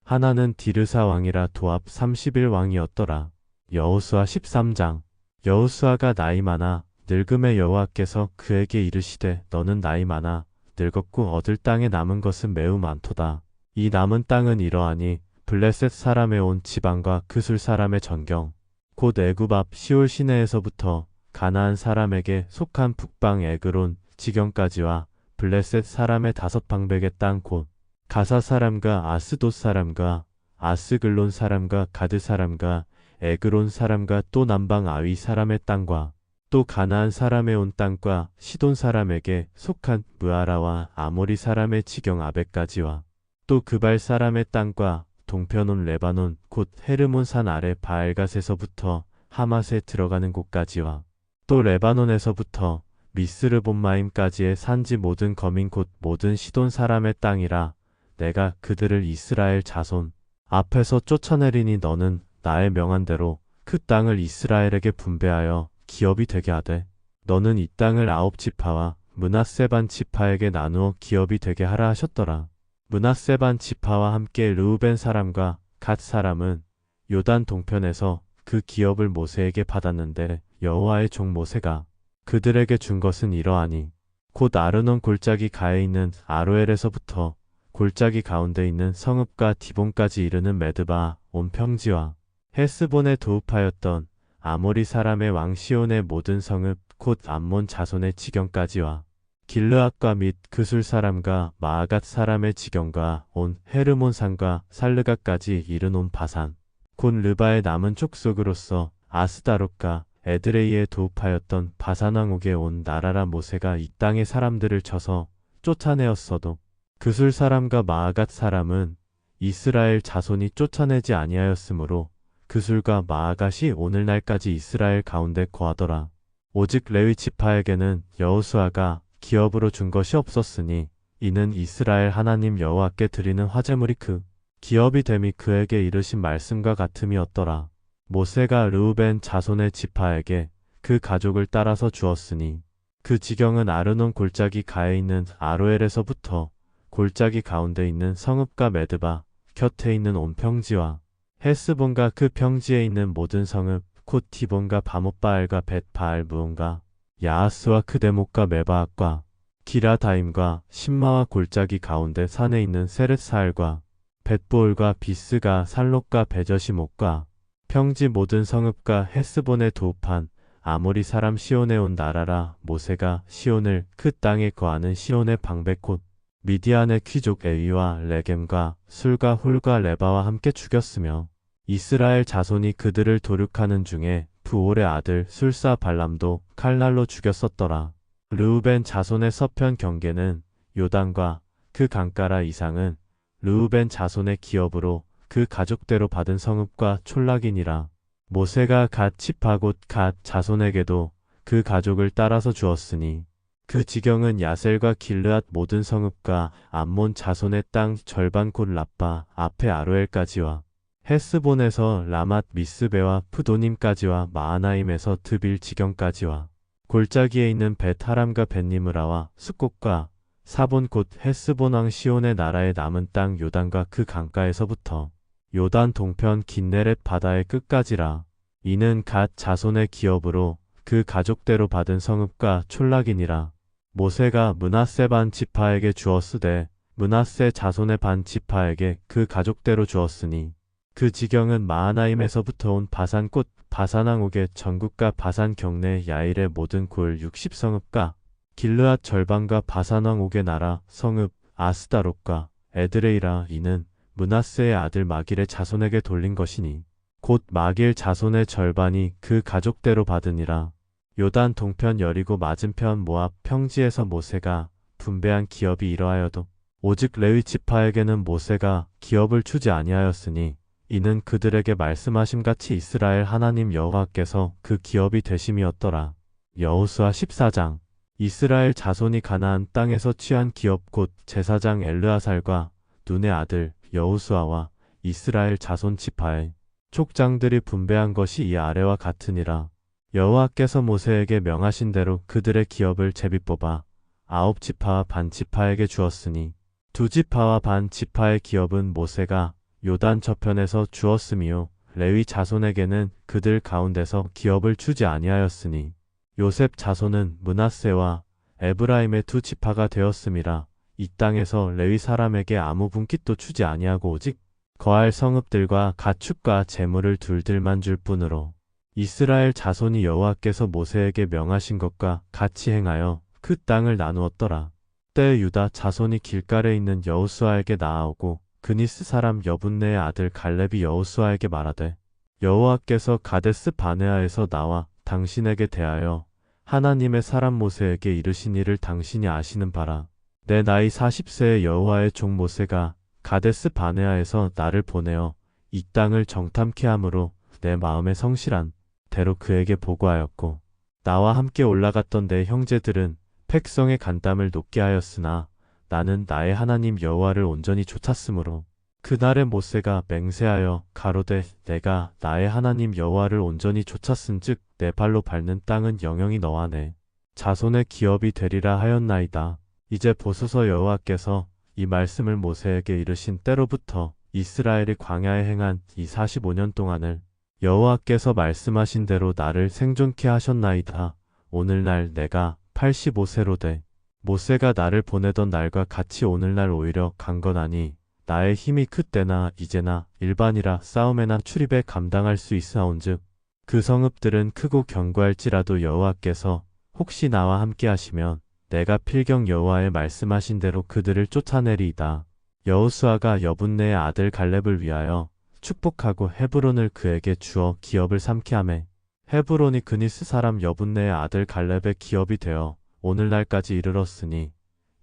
하나는 디르사 왕이라 도합 30일 왕이었더라. 여호수아 13장. 여호수아가 나이 많아 늙음의 여호와께서 그에게 이르시되 너는 나이 많아 늙었고 얻을 땅에 남은 것은 매우 많도다. 이 남은 땅은 이러하니 블레셋 사람의 온 지방과 그술 사람의 전경 곧 애굽 앞 시올 시내에서부터 가나안 사람에게 속한 북방 에그론 지경까지와 블레셋 사람의 5방백의 땅 곧 가사 사람과 아스돗 사람과 아스글론 사람과 가드 사람과 에그론 사람과 또 남방 아위 사람의 땅과 또 가나안 사람의 온 땅과 시돈 사람에게 속한 무아라와 아모리 사람의 지경 아베까지와 또 그발 사람의 땅과 동편 온 레바논 곧 헤르몬 산 아래 바알갓에서부터 하맛에 들어가는 곳까지와 또 레바논에서부터 미스르본마임까지의 산지 모든 거민 곧 모든 시돈 사람의 땅이라. 내가 그들을 이스라엘 자손 앞에서 쫓아내리니 너는 나의 명한대로 그 땅을 이스라엘에게 분배하여 기업이 되게 하되 너는 이 땅을 9지파와 므낫세 반 지파에게 나누어 기업이 되게 하라 하셨더라. 므낫세 반 지파와 함께 르우벤 사람과 갓 사람은 요단 동편에서 그 기업을 모세에게 받았는데 여호와의 종 모세가 그들에게 준 것은 이러하니 곧 아르논 골짜기 가에 있는 아로엘에서부터 골짜기 가운데 있는 성읍과 디본까지 이르는 메드바 온 평지와 헤스본에 도읍하였던 아모리 사람의 왕 시온의 모든 성읍 곧 암몬 자손의 지경까지와 길르앗과 및 그술 사람과 마아갓 사람의 지경과 온 헤르몬 산과 살르가까지 이른 온 바산 곧 르바의 남은 족속으로서 아스다롯과 에드레이에 도읍하였던 바산왕 옥에 온 나라라. 모세가 이 땅의 사람들을 쳐서 쫓아내었어도 그술 사람과 마아갓 사람은 이스라엘 자손이 쫓아내지 아니하였으므로 그술과 마아갓이 오늘날까지 이스라엘 가운데 거하더라. 오직 레위 지파에게는 여호수아가 기업으로 준 것이 없었으니 이는 이스라엘 하나님 여호와께 드리는 화제물이 그 기업이 됨이 그에게 이르신 말씀과 같음이었더라. 모세가 르우벤 자손의 지파에게 그 가족을 따라서 주었으니 그 지경은 아르논 골짜기 가에 있는 아로엘에서부터 골짜기 가운데 있는 성읍과 메드바 곁에 있는 온 평지와 헤스본과 그 평지에 있는 모든 성읍 곧 디본과 바못바알과 벳바알 무온과 야하스와 크데못과 메바앗과 기라다임과 신마와 골짜기 가운데 산에 있는 세렛사알과 벳보올과 비스가 살롯과 베저시못과 평지 모든 성읍과 헤스본에 도읍한 아모리 사람 시온에 온 나라라. 모세가 시온을 그 땅에 거하는 시온의 방백 곧 미디안의 귀족 에위와 레겜과 술과 홀과 레바와 함께 죽였으며 이스라엘 자손이 그들을 도륙하는 중에 부올의 아들 술사 발람도 칼날로 죽였었더라. 르우벤 자손의 서편 경계는 요단과 그 강가라 이상은 르우벤 자손의 기업으로 그 가족대로 받은 성읍과 촌락이니라. 모세가 갓 지파 곧 갓 자손에게도 그 가족을 따라서 주었으니 그 지경은 야셀과 길르앗 모든 성읍과 암몬 자손의 땅 절반 곧 라빠 앞에 아로엘까지와 헤스본에서 라맛 미스베와 푸도님까지와 마하나임에서 드빌 지경까지와 골짜기에 있는 벳하람과 벳니므라와 숫곳과 사본 곧 헤스본 왕 시온의 나라에 남은 땅 요단과 그 강가에서부터 요단 동편 긴네렛 바다의 끝까지라. 이는 갓 자손의 기업으로 그 가족대로 받은 성읍과 촌락이니라. 모세가 므낫세 반 지파에게 주었으되 므낫세 자손의 반 지파에게 그 가족대로 주었으니 그 지경은 마하나임에서부터 온 바산 곧 바산왕옥의 전국과 바산 경내 야일의 모든 골 60성읍과 길르앗 절반과 바산왕옥의 나라 성읍 아스다롯과 에드레이라. 이는 므낫세의 아들 마길의 자손에게 돌린 것이니 곧 마길 자손의 절반이 그 가족대로 받으니라. 요단 동편 여리고 맞은편 모압 평지에서 모세가 분배한 기업이 이러하여도 오직 레위 지파에게는 모세가 기업을 주지 아니하였으니 이는 그들에게 말씀하심같이 이스라엘 하나님 여호와께서 그 기업이 되심이었더라. 여호수아 14장. 이스라엘 자손이 가나안 땅에서 취한 기업 곧 제사장 엘르아살과 눈의 아들 여호수아와 이스라엘 자손 지파의 족장들이 분배한 것이 이 아래와 같으니라. 여호와께서 모세에게 명하신 대로 그들의 기업을 제비 뽑아 9지파와 반 지파에게 주었으니 2지파와 반 지파의 기업은 모세가 요단 저편에서 주었으며 레위 자손에게는 그들 가운데서 기업을 주지 아니하였으니 요셉 자손은 므낫세와 에브라임의 2지파가 되었음이라. 이 땅에서 레위 사람에게 아무 분깃도 주지 아니하고 오직 거할 성읍들과 가축과 재물을 둘들만 줄 뿐으로 이스라엘 자손이 여호와께서 모세에게 명하신 것과 같이 행하여 그 땅을 나누었더라. 때에 유다 자손이 길갈에 있는 여호수아에게 나아오고 그니스 사람 여분네의 아들 갈렙이 여호수아에게 말하되 여호와께서 가데스 바네아에서 나와 당신에게 대하여 하나님의 사람 모세에게 이르신 일을 당신이 아시는 바라. 내 나이 40세의 여호와의 종 모세가 가데스 바네아에서 나를 보내어 이 땅을 정탐케 함으로 내 마음에 성실한 대로 그에게 보고하였고 나와 함께 올라갔던 내 형제들은 백성의 간담을 높게 하였으나 나는 나의 하나님 여호와를 온전히 좇았으므로 그날에 모세가 맹세하여 가로되 내가 나의 하나님 여호와를 온전히 좇았은즉 내 발로 밟는 땅은 영영이 너와 내 자손의 기업이 되리라 하였나이다. 이제 보소서 여호와께서 이 말씀을 모세에게 이르신 때로부터 이스라엘이 광야에 행한 이 45년 동안을 여호와께서 말씀하신 대로 나를 생존케 하셨나이다. 오늘날 내가 85세로 돼 모세가 나를 보내던 날과 같이 오늘날 오히려 강건하니 나의 힘이 그때나 이제나 일반이라 싸움에나 출입에 감당할 수 있사온즉 그 성읍들은 크고 견고할지라도 여호와께서 혹시 나와 함께 하시면 내가 필경 여호와의 말씀하신 대로 그들을 쫓아내리이다. 여호수아가 여분네의 아들 갈렙을 위하여 축복하고 헤브론을 그에게 주어 기업을 삼게 하매 헤브론이 그니스 사람 여분네의 아들 갈렙의 기업이 되어 오늘날까지 이르렀으니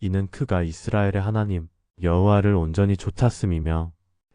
이는 그가 이스라엘의 하나님 여호와를 온전히 좇았음이며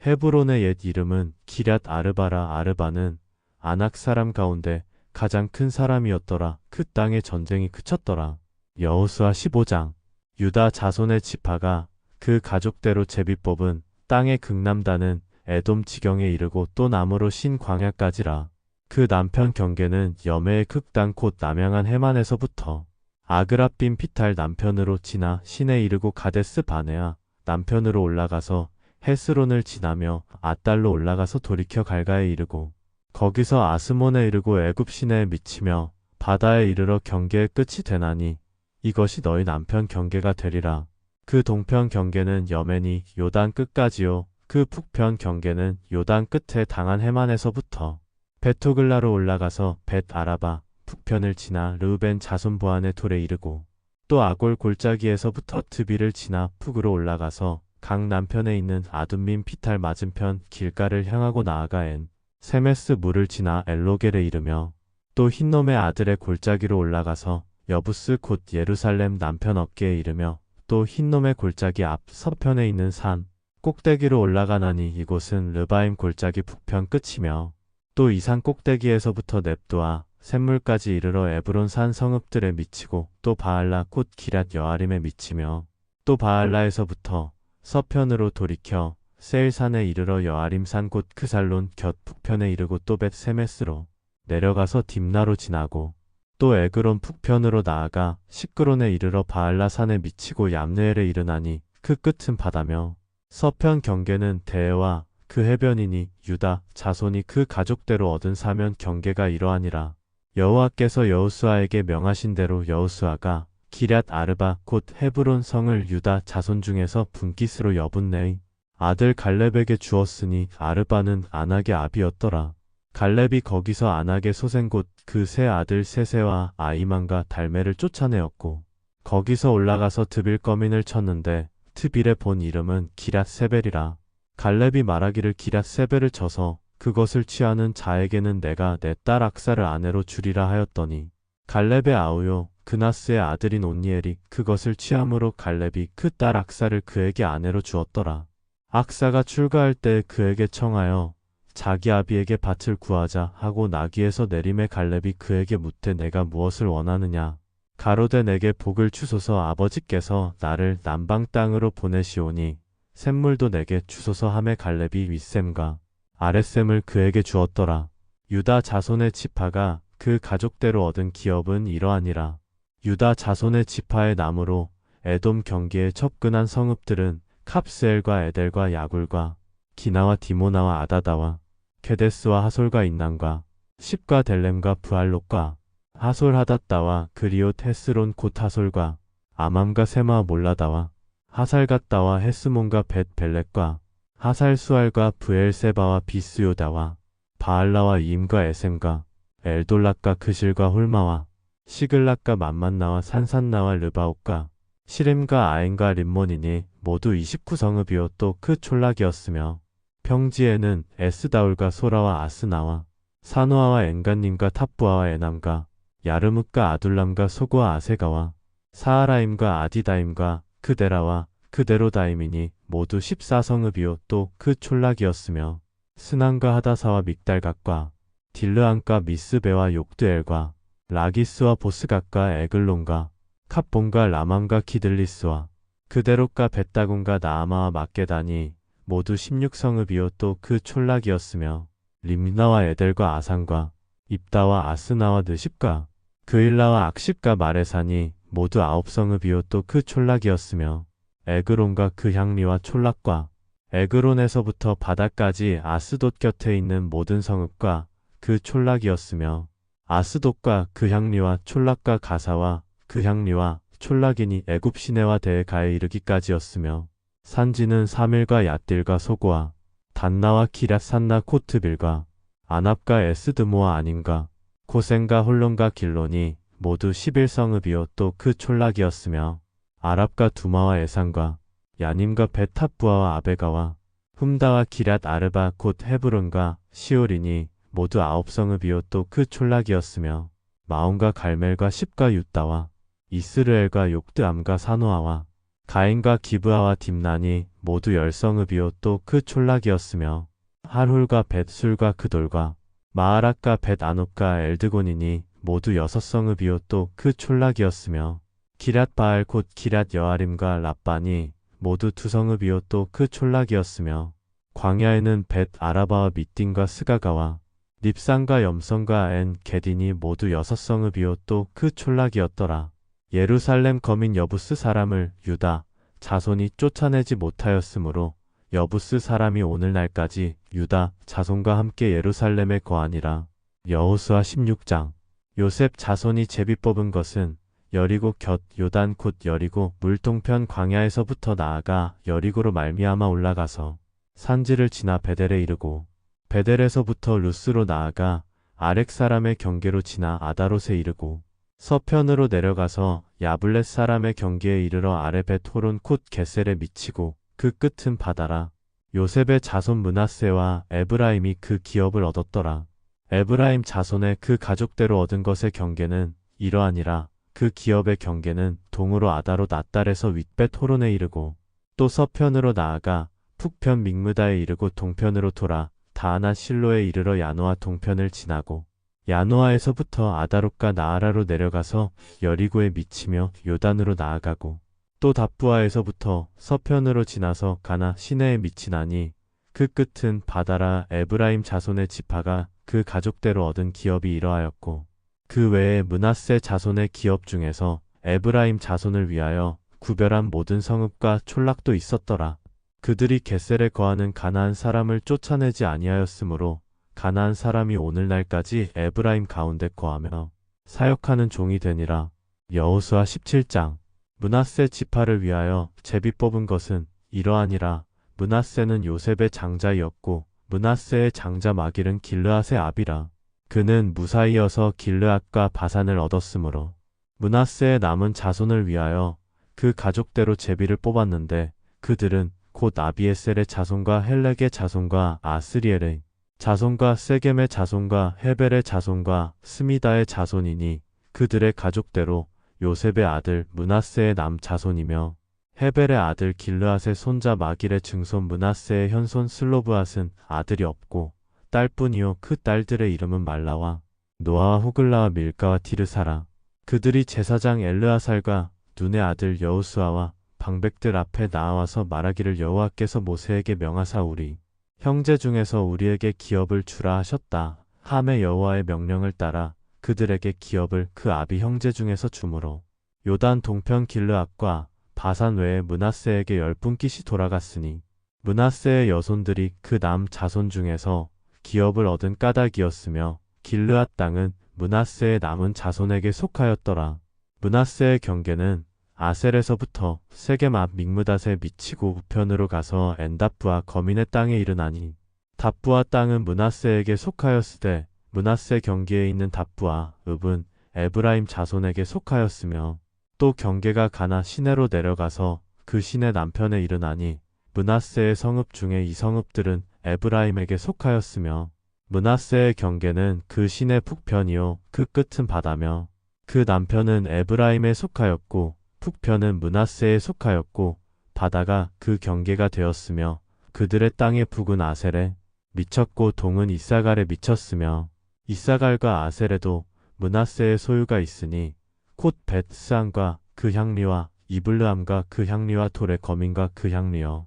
헤브론의 옛 이름은 기럇 아르바라. 아르바는 아낙 사람 가운데 가장 큰 사람이었더라. 그 땅의 전쟁이 그쳤더라. 여호수아 15장. 유다 자손의 지파가 그 가족대로 제비 뽑은 땅의 극남단은 에돔 지경에 이르고 또 남으로 신 광야까지라. 그 남편 경계는 여매의 극단 곧 남양한 해만에서부터 아그라빔 피탈 남편으로 지나 신에 이르고 가데스 바네아 남편으로 올라가서 헤스론을 지나며 아달로 올라가서 돌이켜 갈가에 이르고 거기서 아스몬에 이르고 애굽 시내에 미치며 바다에 이르러 경계의 끝이 되나니 이것이 너희 남편 경계가 되리라. 그 동편 경계는 여맨이 요단 끝까지요. 그 북편 경계는 요단 끝에 당한 해만에서부터 베토글라로 올라가서 벳 아라바 북편을 지나 르우벤 자손 보안의 돌에 이르고 또 아골 골짜기에서부터 드비를 지나 북으로 올라가서 강 남편에 있는 아둠민 피탈 맞은편 길가를 향하고 나아가 엔 세메스 물을 지나 엘로겔에 이르며 또 흰놈의 아들의 골짜기로 올라가서 여부스 곧 예루살렘 남편 어깨에 이르며 또 흰놈의 골짜기 앞 서편에 있는 산 꼭대기로 올라가나니 이곳은 르바임 골짜기 북편 끝이며 또 이 산 꼭대기에서부터 넵두아 샘물까지 이르러 에브론 산 성읍들에 미치고 또 바알라 곧 기랏 여아림에 미치며 또 바알라에서부터 서편으로 돌이켜 세일산에 이르러 여아림산 곧 크살론 곁 북편에 이르고 또 벳세메스로 내려가서 딥나로 지나고 또 에그론 북편으로 나아가 시끄론에 이르러 바알라산에 미치고 얌느엘에 이르나니 그 끝은 바다며 서편 경계는 대해와 그 해변이니 유다 자손이 그 가족대로 얻은 사면 경계가 이러하니라. 여호와께서 여호수아에게 명하신 대로 여호수아가 기럇 아르바 곧 헤브론 성을 유다 자손 중에서 분깃으로 여분네의 아들 갈렙에게 주었으니 아르바는 아낙의 아비였더라. 갈렙이 거기서 아낙의 소생 곧 그 세 아들 세세와 아이만과 달메를 쫓아내었고 거기서 올라가서 드빌 거민을 쳤는데 트빌의 본 이름은 기럇 세벨이라. 갈렙이 말하기를 기럇 세벨을 쳐서 그것을 취하는 자에게는 내가 내 딸 악사를 아내로 주리라 하였더니 갈렙의 아우요 그나스의 아들인 온니엘이 그것을 취함으로 갈렙이 그 딸 악사를 그에게 아내로 주었더라. 악사가 출가할 때 그에게 청하여 자기 아비에게 밭을 구하자 하고 나귀에서 내림에 갈렙이 그에게 묻되 내가 무엇을 원하느냐. 가로되 내게 복을 주소서 아버지께서 나를 남방 땅으로 보내시오니 샘물도 내게 주소서 하매 갈렙이 윗샘과 아랫샘을 그에게 주었더라. 유다 자손의 지파가 그 가족대로 얻은 기업은 이러하니라. 유다 자손의 지파의 나무로 에돔 경계에 접근한 성읍들은 캅스엘과 에델과 야굴과 기나와 디모나와 아다다와 케데스와 하솔과 인난과 십과 델렘과 브알롯과 하솔 하닷다와 그리옷 헤스론 곧 하솔과 아맘과 세마와 몰라다와 하살갓다와 헤스몬과 벳 벨렛과 하살 수알과 브엘세바와 비스요다와 바알라와 이임과 에셈과 엘돌락과 그실과 홀마와 시글락과 맘만나와 산산나와 르바옥과 시렘과 아엔과 림몬이니 모두 29성읍이요 또 그 촌락이었으며 평지에는 에스다울과 소라와 아스나와 사노아와 엔간님과 탑부아와 에남과 야르뭇과 아둘람과 소고와 아세가와 사하라임과 아디다임과 그데라와 그데로다임이니 모두 14성읍이요 또 그 촌락이었으며 스난과 하다사와 믹달각과 딜르안과 미스베와 욕드엘과 라기스와 보스각과 에글론과 캅본과 라맘과 키들리스와 그데롯과 벳다군과 나아마와 막게다니 모두 16성읍이요 또 그 촌락이었으며 림나와 에델과 아산과 입다와 아스나와 느십과 그일라와 악십과 마레산이 모두 9성읍이요 또 그 촌락이었으며 에그론과 그 향리와 촌락과 에그론에서부터 바다까지 아스돗 곁에 있는 모든 성읍과 그 촌락이었으며 아스돗과 그 향리와 촌락과 가사와 그 향리와 촌락이니 애굽 시내와 대가에 이르기까지였으며 산지는 사밀과 얏딜과 소고와 단나와 기럇 산나 코트빌과 아납과 에스드모와 아님과 고센과 홀론과 길론이 모두 11성읍이요 또 그 촌락이었으며 아랍과 두마와 에산과 야님과 베탑부아와 아베가와 훔다와 기럇 아르바 곧 헤브론과 시올이니 모두 9성읍이요 또 그 촌락이었으며 마온과 갈멜과 십과 윳다와 이스르엘과 욕드암과 사노아와 가인과 기브아와 딥난이 모두 10성읍이요 또 그 촌락이었으며 할훌과 벳술과 그돌과 마하락과 벳아노과 엘드곤이니 모두 6성읍이요 또 그 촌락이었으며 기럇 바알 곧 기럇 여아림과 랍반이 모두 2성읍이요 또 그 촌락이었으며 광야에는 벳 아라바와 밑딘과 스가가와 립산과 염성과 엔 게딘이 모두 6성읍이요 또 그 촌락이었더라. 예루살렘 거민 여부스 사람을 유다 자손이 쫓아내지 못하였으므로 여부스 사람이 오늘날까지 유다 자손과 함께 예루살렘에 거하니라. 여호수아 16장. 요셉 자손이 제비 뽑은 것은 여리고 곁 요단 곧 여리고 물동편 광야에서부터 나아가 여리고로 말미암아 올라가서 산지를 지나 베델에 이르고 베델에서부터 루스로 나아가 아렉 사람의 경계로 지나 아다롯에 이르고 서편으로 내려가서 야블렛 사람의 경계에 이르러 아레벳 호론 콧 게셀에 미치고 그 끝은 바다라. 요셉의 자손 므낫세와 에브라임이 그 기업을 얻었더라. 에브라임 자손의 그 가족대로 얻은 것의 경계는 이러하니라. 그 기업의 경계는 동으로 아다롯 앗달에서 윗벳 호론에 이르고 또 서편으로 나아가 북편 믹므다에 이르고 동편으로 돌아 다하나 실로에 이르러 야노아 동편을 지나고 야노아에서부터 아다롯과 나아라로 내려가서 여리고에 미치며 요단으로 나아가고 또 답부아에서부터 서편으로 지나서 가나 시내에 미치나니 그 끝은 바다라. 에브라임 자손의 지파가 그 가족대로 얻은 기업이 이러하였고 그 외에 므낫세 자손의 기업 중에서 에브라임 자손을 위하여 구별한 모든 성읍과 촌락도 있었더라. 그들이 겟셀에 거하는 가나안 사람을 쫓아내지 아니하였으므로 가나안 사람이 오늘날까지 에브라임 가운데 거하며 사역하는 종이 되니라. 여호수아 17장. 므낫세 지파를 위하여 제비 뽑은 것은 이러하니라. 므낫세는 요셉의 장자이었고 므낫세의 장자 마길은 길르앗의 아비라. 그는 무사이어서 길르앗과 바산을 얻었으므로 므낫세의 남은 자손을 위하여 그 가족대로 제비를 뽑았는데 그들은 곧 아비에셀의 자손과 헬렉의 자손과 아스리엘의 자손과 세겜의 자손과 헤벨의 자손과 스미다의 자손이니 그들의 가족대로 요셉의 아들 므낫세의 남 자손이며 헤벨의 아들 길르앗의 손자 마길의 증손 므낫세의 현손 슬로브앗은 아들이 없고 딸뿐이요 그 딸들의 이름은 말라와 노아와 호글라와 밀가와 티르사라. 그들이 제사장 엘르아살과 눈의 아들 여호수아와 방백들 앞에 나와서 말하기를 여호와께서 모세에게 명하사 우리 형제 중에서 우리에게 기업을 주라 하셨다. 함에 여호와의 명령을 따라 그들에게 기업을 그 아비 형제 중에서 주므로 요단 동편 길르앗과 바산 외에 므낫세에게 10분깃이 돌아갔으니 므낫세의 여손들이 그 남 자손 중에서 기업을 얻은 까닭이었으며 길르앗 땅은 므낫세의 남은 자손에게 속하였더라. 므낫세의 경계는 아셀에서부터 세겜 앞 믹므닷에 미치고 우편으로 가서 엔답부아 거민의 땅에 이르나니 답부아 땅은 므낫세에게 속하였으되 므낫세 경계에 있는 답부아 읍은 에브라임 자손에게 속하였으며 또 경계가 가나 시내로 내려가서 그 시내 남편에 이르나니 므낫세의 성읍 중에 이 성읍들은 에브라임에게 속하였으며 므낫세의 경계는 그 시내 북편이요 그 끝은 바다며 그 남편은 에브라임에 속하였고 북편은 므낫세에 속하였고 바다가 그 경계가 되었으며 그들의 땅의 북은 아셀에 미쳤고 동은 이사갈에 미쳤으며 이사갈과 아셀에도 므낫세의 소유가 있으니 곧 벳스안과 그 향리와 이블르함과 그 향리와 돌의 거민과 그 향리여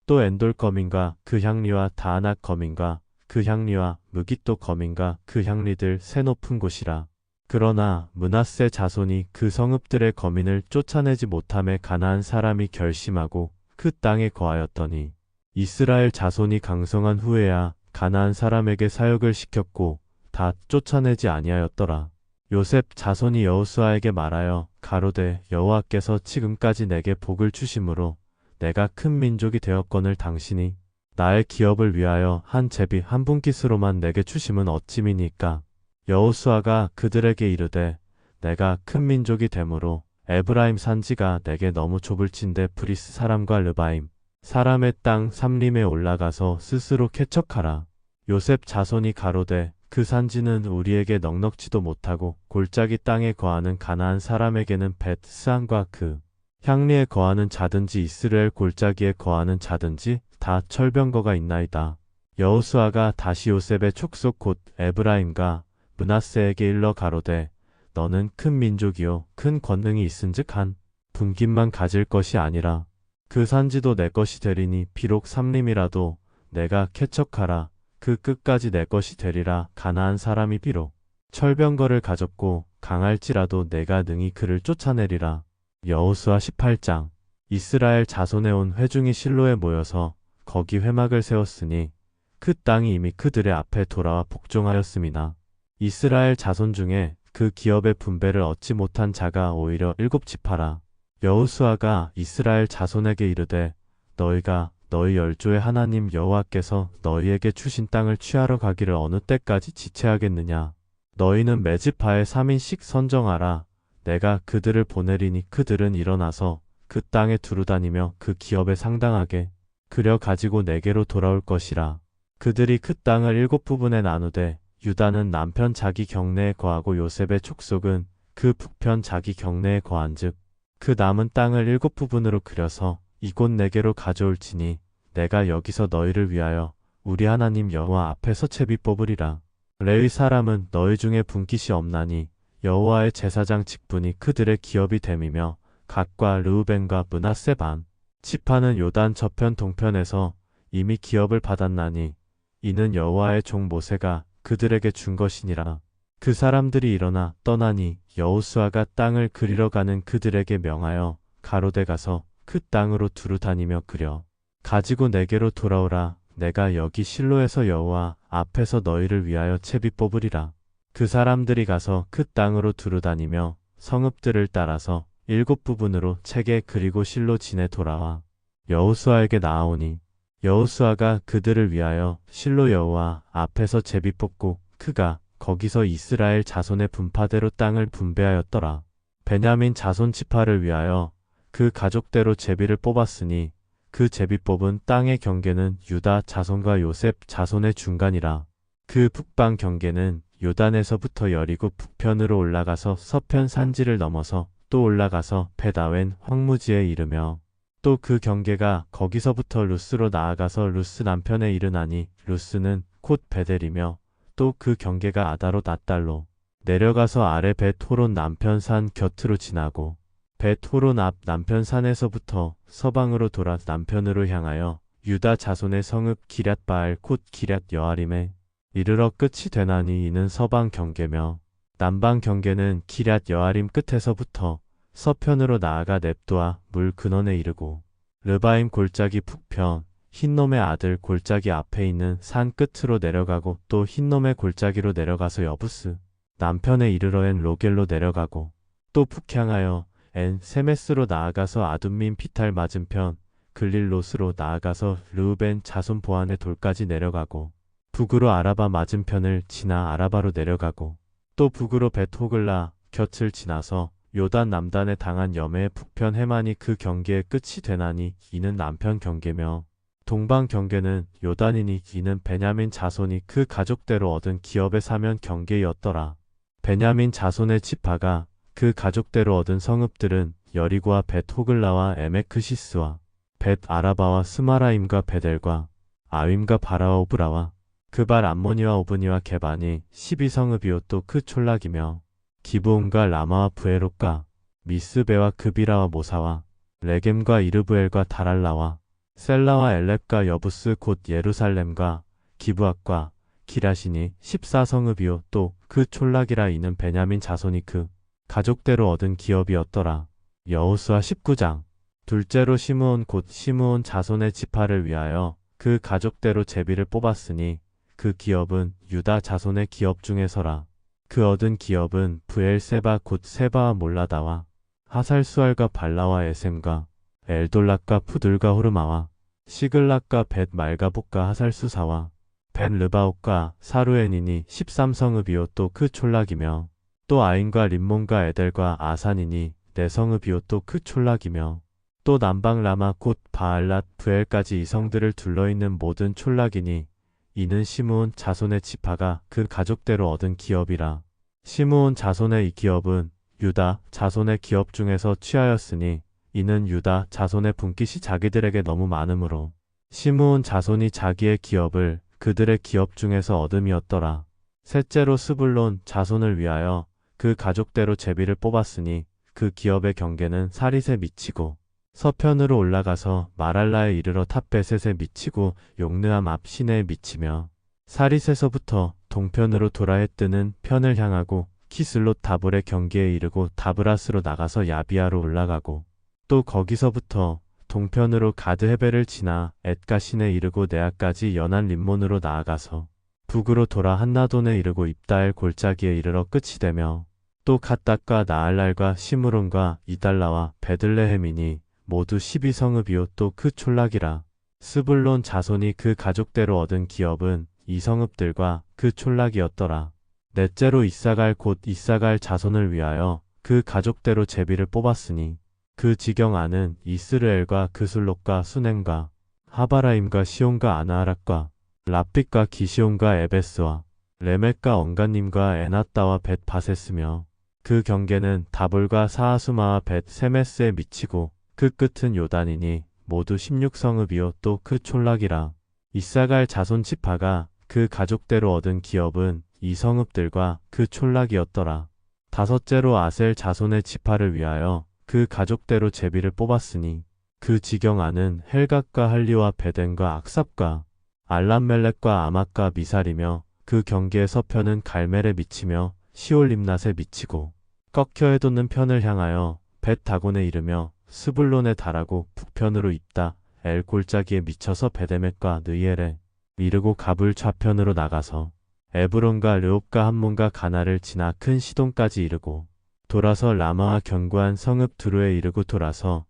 또 엔돌 거민과 그 향리와 다아낙 거민과 그 향리와 무깃도 거민과 그 향리들 새 높은 곳이라. 그러나 므낫세 자손이 그 성읍들의 거민을 쫓아내지 못함에 가나안 사람이 결심하고 그 땅에 거하였더니 이스라엘 자손이 강성한 후에야 가나안 사람에게 사역을 시켰고 다 쫓아내지 아니하였더라. 요셉 자손이 여호수아에게 말하여 가로되 여호와께서 지금까지 내게 복을 주심으로 내가 큰 민족이 되었거늘 당신이 나의 기업을 위하여 한 제비 한 분깃으로만 내게 주심은 어찌미니까. 여호수아가 그들에게 이르되 내가 큰 민족이 되므로 에브라임 산지가 내게 너무 좁을진대 브리스 사람과 르바임 사람의 땅 삼림에 올라가서 스스로 개척하라. 요셉 자손이 가로되 그 산지는 우리에게 넉넉지도 못하고 골짜기 땅에 거하는 가나안 사람에게는 벳스안과 그 향리에 거하는 자든지 이스라엘 골짜기에 거하는 자든지 다 철병거가 있나이다. 여호수아가 다시 요셉의 촉속 곧 에브라임과 므낫세에게 일러 가로되 너는 큰 민족이요 큰 권능이 있은즉 한 분깃만 가질 것이 아니라 그 산지도 내 것이 되리니 비록 삼림이라도 내가 개척하라. 그 끝까지 내 것이 되리라. 가나안 사람이 비록 철병거를 가졌고 강할지라도 내가 능히 그를 쫓아내리라. 여호수아 18장. 이스라엘 자손에 온 회중이 실로에 모여서 거기 회막을 세웠으니 그 땅이 이미 그들의 앞에 돌아와 복종하였음이나 이스라엘 자손 중에 그 기업의 분배를 얻지 못한 자가 오히려 7지파라. 여호수아가 이스라엘 자손에게 이르되 너희가 너희 열조의 하나님 여호와께서 너희에게 주신 땅을 취하러 가기를 어느 때까지 지체하겠느냐. 너희는 매지파에 3인씩 선정하라. 내가 그들을 보내리니 그들은 일어나서 그 땅에 두루다니며 그 기업에 상당하게 그려 가지고 내게로 돌아올 것이라. 그들이 그 땅을 7부분에 나누되 유다는 남편 자기 경내에 거하고 요셉의 족속은 그 북편 자기 경내에 거한즉 그 남은 땅을 7부분으로 그려서 이곳 내게로 가져올지니 내가 여기서 너희를 위하여 우리 하나님 여호와 앞에서 제비 뽑으리라. 레위 사람은 너희 중에 분깃이 없나니 여호와의 제사장 직분이 그들의 기업이 됨이며 gad과 르우벤과 므낫세 반 지파는 요단 저편 동편에서 이미 기업을 받았나니 이는 여호와의 종 모세가 그들에게 준 것이니라. 그 사람들이 일어나 떠나니 여호수아가 땅을 그리러 가는 그들에게 명하여 가로되 가서 그 땅으로 두루 다니며 그려 가지고 내게로 돌아오라. 내가 여기 실로에서 여호와 앞에서 너희를 위하여 채비 뽑으리라. 그 사람들이 가서 그 땅으로 두루 다니며 성읍들을 따라서 7부분으로 채게 그리고 실로 진에 돌아와 여호수아에게 나아오니 여호수아가 그들을 위하여 실로 여호와 앞에서 제비 뽑고 그가 거기서 이스라엘 자손의 분파대로 땅을 분배하였더라. 베냐민 자손 지파를 위하여 그 가족대로 제비를 뽑았으니 그 제비 뽑은 땅의 경계는 유다 자손과 요셉 자손의 중간이라. 그 북방 경계는 요단에서부터 여리고 북편으로 올라가서 서편 산지를 넘어서 또 올라가서 베다웬 황무지에 이르며 또 그 경계가 거기서부터 루스로 나아가서 루스 남편에 이르나니 루스는 곧 베델이며 또 그 경계가 아다롯 앗달로 내려가서 아래 벳호론 남편 산 곁으로 지나고 벳호론 앞 남편 산에서부터 서방으로 돌아 남편으로 향하여 유다 자손의 성읍 기럇바알 곧 기럇 여아림에 이르러 끝이 되나니 이는 서방 경계며 남방 경계는 기럇 여아림 끝에서부터 서편으로 나아가 넵도아 물 근원에 이르고 르바임 골짜기 북편 흰놈의 아들 골짜기 앞에 있는 산 끝으로 내려가고 또 흰놈의 골짜기로 내려가서 여부스 남편에 이르러 엔 로겔로 내려가고 또 북향하여 엔 세메스로 나아가서 아둠민 피탈 맞은편 글릴롯으로 나아가서 르우벤 자손 보안의 돌까지 내려가고 북으로 아라바 맞은편을 지나 아라바로 내려가고 또 북으로 벳호글라 곁을 지나서 요단 남단에 당한 여매의 북편 해만이 그 경계의 끝이 되나니 이는 남편 경계며 동방 경계는 요단이니 이는 베냐민 자손이 그 가족대로 얻은 기업의 사면 경계였더라. 베냐민 자손의 지파가 그 가족대로 얻은 성읍들은 여리고와 벳호글라와 에메크시스와 벳 아라바와 스마라임과 베델과 아윈과 바라와 오브라와 그발 암모니와 오브니와 게반이 12성읍이요 또 그 촌락이며 기브온과 라마와 부에롯과 미스베와 그비라와 모사와 레겜과 이르브엘과 다랄라와 셀라와 엘렙과 여부스 곧 예루살렘과 기브앗과 기라시니 14성읍이요 또 그 촌락이라. 이는 베냐민 자손이 그 가족대로 얻은 기업이었더라. 여호수아 19장. 둘째로 시므온 곧 시므온 자손의 지파를 위하여 그 가족대로 제비를 뽑았으니 그 기업은 유다 자손의 기업 중에서라. 그 얻은 기업은 브엘세바 곧 세바와 몰라다와 하살수알과 발라와 에셈과 엘돌락과 푸들과 호르마와 시글락과 벳 말가복과 하살수사와 벳 르바옥과 사루엔이니 13성읍이요 또 그 촌락이며 또 아인과 림몬과 에델과 아산이니 4성읍이요 또 그 촌락이며 또 남방 라마 곧 바알랏 브엘까지 이 성들을 둘러있는 모든 촌락이니 이는 시므온 자손의 지파가 그 가족대로 얻은 기업이라. 시므온 자손의 이 기업은 유다 자손의 기업 중에서 취하였으니 이는 유다 자손의 분깃이 자기들에게 너무 많으므로 시므온 자손이 자기의 기업을 그들의 기업 중에서 얻음이었더라. 셋째로 스불론 자손을 위하여 그 가족대로 제비를 뽑았으니 그 기업의 경계는 사릿에 미치고 서편으로 올라가서 마랄라에 이르러 탑베셋에 미치고 용느암 앞 시내에 미치며 사릿에서부터 동편으로 돌아해 뜨는 편을 향하고 키슬롯 다볼의 경계에 이르고 다브라스로 나가서 야비아로 올라가고 또 거기서부터 동편으로 가드 헤벨을 지나 엣가신에 이르고 네아까지 연한 림몬으로 나아가서 북으로 돌아 한나돈에 이르고 입다엘 골짜기에 이르러 끝이 되며 또 갓닥과 나알랄과 시므론과 이달라와 베들레헴이니 모두 12성읍이요 또 그 촌락이라. 스불론 자손이 그 가족대로 얻은 기업은 이 성읍들과 그 촌락이었더라. 넷째로 이사갈 곧 이사갈 자손을 위하여 그 가족대로 제비를 뽑았으니 그 지경 안은 이스르엘과 그술롯과 수넴과 하바라임과 시온과 아나하락과 라핏과 기시온과 에베스와 레멕과 언가님과 에나따와 벳 바세스며 그 경계는 다볼과 사하수마와 벳 세메스에 미치고 그 끝은 요단이니 모두 16성읍이요 또 그 촌락이라. 이사갈 자손 지파가 그 가족대로 얻은 기업은 이 성읍들과 그 촌락이었더라. 다섯째로 아셀 자손의 지파를 위하여 그 가족대로 제비를 뽑았으니 그 지경 안은 헬갓과 할리와 베덴과 악삽과 알람멜렉과 아막과 미살이며 그 경계의 서편은 갈멜에 미치며 시올림낫에 미치고 꺾여 해돋는 편을 향하여 벳 다곤에 이르며 스불론에 달하고 북편으로 잇다 엘 골짜기에 미쳐서 베데멕과 느엘에 이르고 갑을 좌편으로 나가서 에브론과 르옵과 함몬과 가나를 지나 큰 시돈까지 이르고 돌아서 라마와 견고한 성읍 두루에 이르고 돌아서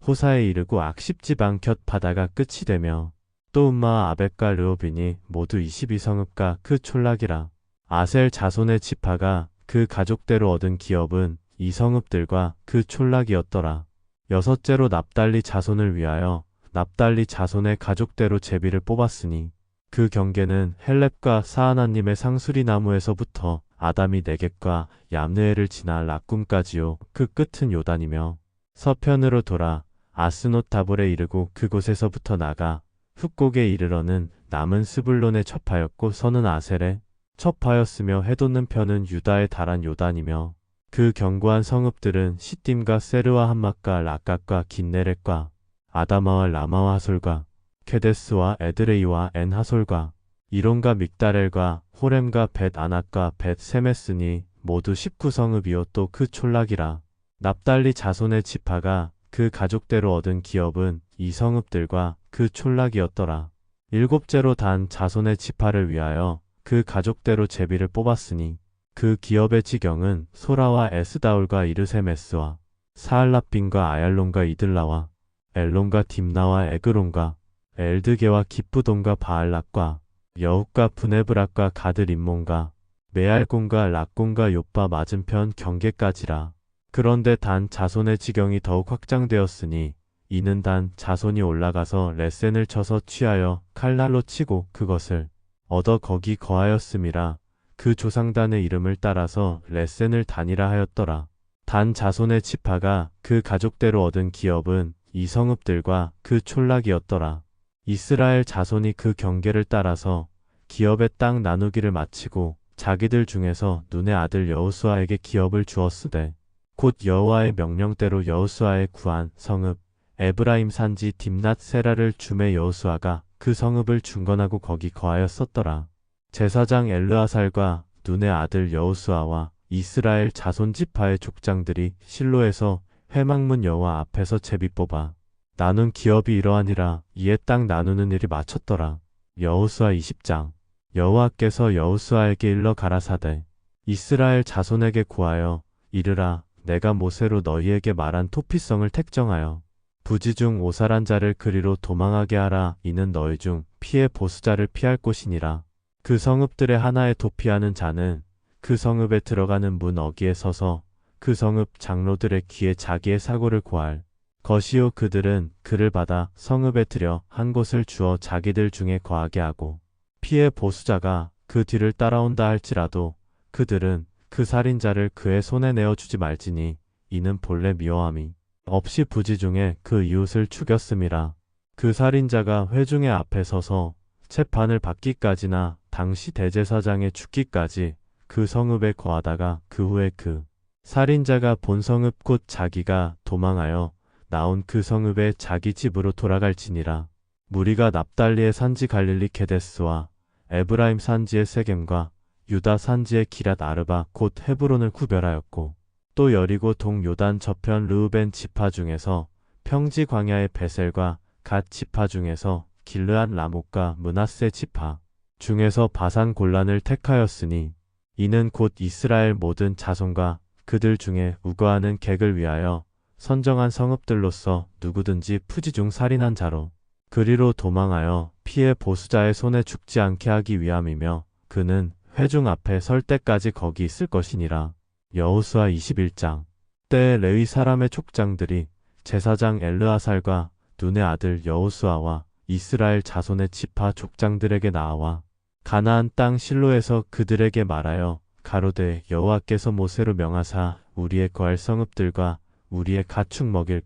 호사에 이르고 악십 지방 곁 바다가 끝이 되며 또 음마와 아벡과 르오빈이 모두 22성읍과 그 촌락이라. 아셀 자손의 지파가 그 가족대로 얻은 기업은 이 성읍들과 그 촌락이었더라. 여섯째로 납달리 자손을 위하여 납달리 자손의 가족대로 제비를 뽑았으니 그 경계는 헬렙과 사하나님의 상수리 나무에서부터 아담이 네겝과 얌느엘을 지나 락꿈까지요 그 끝은 요단이며 서편으로 돌아 아스노 다볼에 이르고 그곳에서부터 나가 흑곡에 이르러는 남은 스불론의 첩하였고 서는 아셀의 첩하였으며 해돋는 편은 유다에 달한 요단이며 그 견고한 성읍들은 시딤과 세르와 함막과 락갓과 긴네렛과 아다마와 라마와 하솔과 케데스와 에드레이와 엔하솔과 이론과 믹다렐과 호렘과 벳 아낙과 벳 세메스니 모두 19성읍이요 또 그 촌락이라. 납달리 자손의 지파가 그 가족대로 얻은 기업은 이 성읍들과 그 촌락이었더라. 일곱째로 단 자손의 지파를 위하여 그 가족대로 제비를 뽑았으니 그 기업의 지경은 소라와 에스다울과 이르세메스와 사알라빈과 아얄론과 이들라와 엘론과 딥나와 에그론과 엘드게와 기쁘돈과 바알락과 여욱과 브네브락과 가드림몬과 메알곤과 락곤과 요빠 맞은편 경계까지라. 그런데 단 자손의 지경이 더욱 확장되었으니 이는 단 자손이 올라가서 레센을 쳐서 취하여 칼날로 치고 그것을 얻어 거기 거하였음이라. 그 조상단의 이름을 따라서 레센을 단이라 하였더라. 단 자손의 지파가 그 가족대로 얻은 기업은 이 성읍들과 그 촌락이었더라. 이스라엘 자손이 그 경계를 따라서 기업의 땅 나누기를 마치고 자기들 중에서 눈의 아들 여호수아에게 기업을 주었으되 곧 여호와의 명령대로 여호수아의 구한 성읍 에브라임 산지 딥낫 세라를 주매 여호수아가 그 성읍을 중건하고 거기 거하였었더라. 제사장 엘르아살과 눈의 아들 여호수아와 이스라엘 자손 지파의 족장들이 실로에서 회막문 여호와 앞에서 제비 뽑아 나눈 기업이 이러하니라. 이에 땅 나누는 일이 마쳤더라. 여호수아 20장. 여호와께서 여호수아에게 일러 가라사대 이스라엘 자손에게 구하여 이르라. 내가 모세로 너희에게 말한 토피성을 택정하여 부지 중 오살한 자를 그리로 도망하게 하라. 이는 너희 중 피해 보수자를 피할 곳이니라. 그 성읍들의 하나에 도피하는 자는 그 성읍에 들어가는 문 어기에 서서 그 성읍 장로들의 귀에 자기의 사고를 고할 것이요. 그들은 그를 받아 성읍에 들여 한 곳을 주어 자기들 중에 거하게 하고 피해 보수자가 그 뒤를 따라온다 할지라도 그들은 그 살인자를 그의 손에 내어주지 말지니 이는 본래 미워함이 없이 부지 중에 그 이웃을 죽였음이라. 그 살인자가 회중의 앞에 서서 재판을 받기까지나 당시 대제사장의 죽기까지 그 성읍에 거하다가 그 후에 그 살인자가 본 성읍 곧 자기가 도망하여 나온 그 성읍에 자기 집으로 돌아갈지니라. 무리가 납달리의 산지 갈릴리 케데스와 에브라임 산지의 세겜과 유다 산지의 기랏 아르바 곧 헤브론을 구별하였고 또 여리고 동 요단 저편 르우벤 지파 중에서 평지 광야의 베셀과 갓 지파 중에서 길르앗 라못과 므낫세 지파 중에서 바산 골란을 택하였으니 이는 곧 이스라엘 모든 자손과 그들 중에 우거하는 객을 위하여 선정한 성읍들로서 누구든지 푸지 중 살인한 자로 그리로 도망하여 피해 보수자의 손에 죽지 않게 하기 위함이며 그는 회중 앞에 설 때까지 거기 있을 것이니라. 여호수아 21장. 때에 레위 사람의 족장들이 제사장 엘르아살과 눈의 아들 여호수아와 이스라엘 자손의 지파 족장들에게 나와 가나안 땅 실로에서 그들에게 말하여 가로되 여호와께서 모세로 명하사 우리의 거할 성읍들과 우리의 가축 먹일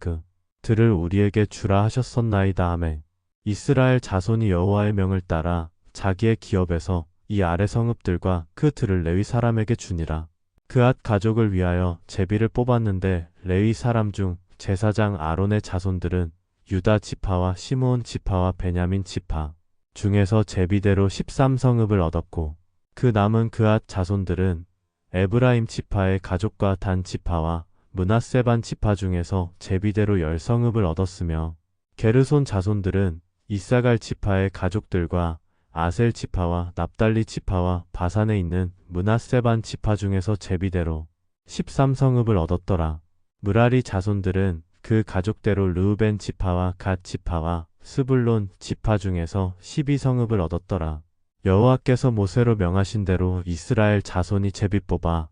들을 우리에게 주라 하셨었나이다 하매 이스라엘 자손이 여호와의 명을 따라 자기의 기업에서 이 아래 성읍들과 그 들을 레위 사람에게 주니라. 그앗 가족을 위하여 제비를 뽑았는데 레위 사람 중 제사장 아론의 자손들은 유다 지파와 시므온 지파와 베냐민 지파 중에서 제비대로 13성읍을 얻었고 그 남은 그앗 자손들은 에브라임 지파의 가족과 단 지파와 므낫세 반 지파 중에서 제비대로 10성읍을 얻었으며 게르손 자손들은 이사갈 지파의 가족들과 아셀 지파와 납달리 지파와 바산에 있는 므낫세 반 지파 중에서 제비대로 13성읍을 얻었더라. 므라리 자손들은 그 가족대로 르우벤 지파와 갓 지파와 스불론 지파 중에서 12성읍을 얻었더라. 여호와께서 모세로 명하신 대로 이스라엘 자손이 제비 뽑아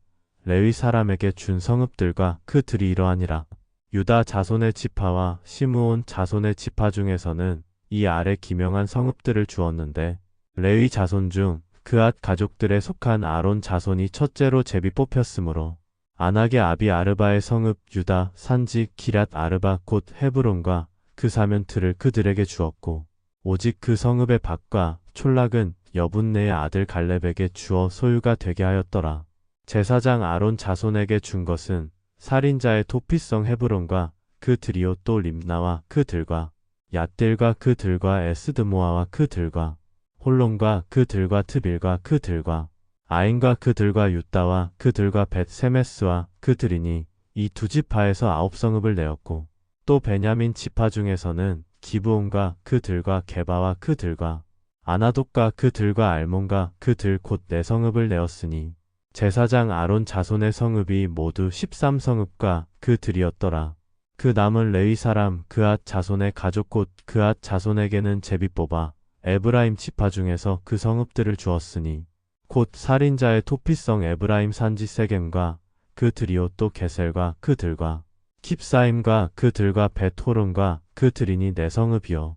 레위 사람에게 준 성읍들과 그 들이 이러하니라. 유다 자손의 지파와 시므온 자손의 지파 중에서는 이 아래 기명한 성읍들을 주었는데 레위 자손 중 그앗 가족들에 속한 아론 자손이 첫째로 제비 뽑혔으므로 아낙의 아비 아르바의 성읍 유다 산지 기랏 아르바 곧 헤브론과 그 사면틀을 그들에게 주었고 오직 그 성읍의 밭과 촌락은 여분네의 아들 갈렙에게 주어 소유가 되게 하였더라. 제사장 아론 자손에게 준 것은 살인자의 토피성 헤브론과 그 들이요 또 림나와 그 들과 얏딜과 그 들과 에스드모아와 그 들과 홀론과 그 들과 트빌과 그 들과 아인과 그 들과 유다와 그 들과 벳세메스와 그 들이니 이 두 지파에서 9성읍을 내었고 또 베냐민 지파 중에서는 기브온과 그 들과 게바와 그 들과 아나돗과 그 들과 알몬과 그 들 곧 4성읍을 내었으니 제사장 아론 자손의 성읍이 모두 13성읍과 그 들이었더라. 그 남은 레위 사람 그앗 자손의 가족 곧 그앗 자손에게는 제비 뽑아 에브라임 지파 중에서 그 성읍들을 주었으니 곧 살인자의 토피성 에브라임 산지 세겜과 그 들이요 또 게셀과 그 들과 킵사임과 그 들과 벳호론과 그 들이니 4성읍이요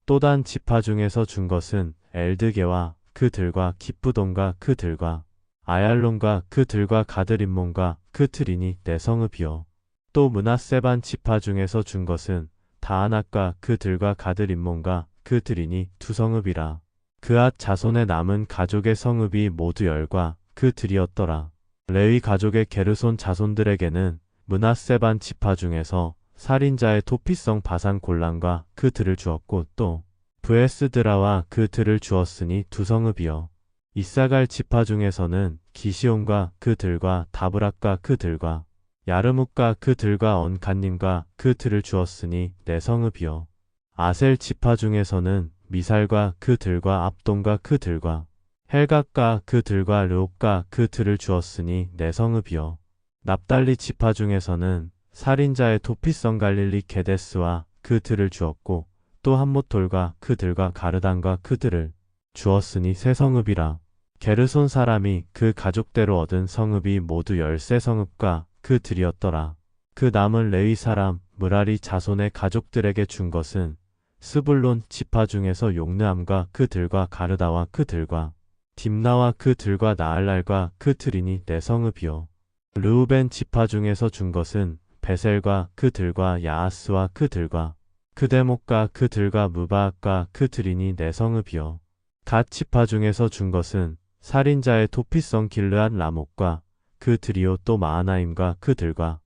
또 단 지파 중에서 준 것은 엘드게와 그 들과 기쁘돈과 그 들과 아얄론과 그 들과 가드림몬과 그 들이니 4성읍이요 또 므낫세 반 지파 중에서 준 것은 다아낙과 그 들과 가드림몬과 그 들이니 2성읍이라. 그앗 자손의 남은 가족의 성읍이 모두 10과 그 들이었더라. 레위 가족의 게르손 자손들에게는 므낫세 반 지파 중에서 살인자의 토피성 바산 골란과 그 들을 주었고 또 브에스드라와 그 들을 주었으니 2성읍이요. 이사갈 지파 중에서는 기시온과 그 들과 다브락과 그 들과 야르묵과 그 들과 언간님과 그 들을 주었으니 4성읍이요. 아셀 지파 중에서는 미살과 그 들과 압돈과 그 들과 헬각과 그 들과 르옥과 그 들을 주었으니 4성읍이요. 납달리 지파 중에서는 살인자의 토피성 갈릴리 게데스와 그 들을 주었고 또 한못돌과 그 들과 가르단과 그 들을 주었으니 3성읍이라. 게르손 사람이 그 가족대로 얻은 성읍이 모두 13성읍과 그 들이었더라. 그 남은 레위 사람 므라리 자손의 가족들에게 준 것은 스불론 지파 중에서 용르암과 그 들과 가르다와 그 들과 딥나와 그 들과 나알랄과 그 들이니 4성읍이요. 르우벤 지파 중에서 준 것은 베셀과 그 들과 야하스와 그 들과 그데목과 그 들과 무바악과 그 들이니 4성읍이요. 갓 지파 중에서 준 것은 살인자의 토피성 길르앗 라목과 그 들이요 또 마하나임과 그 들과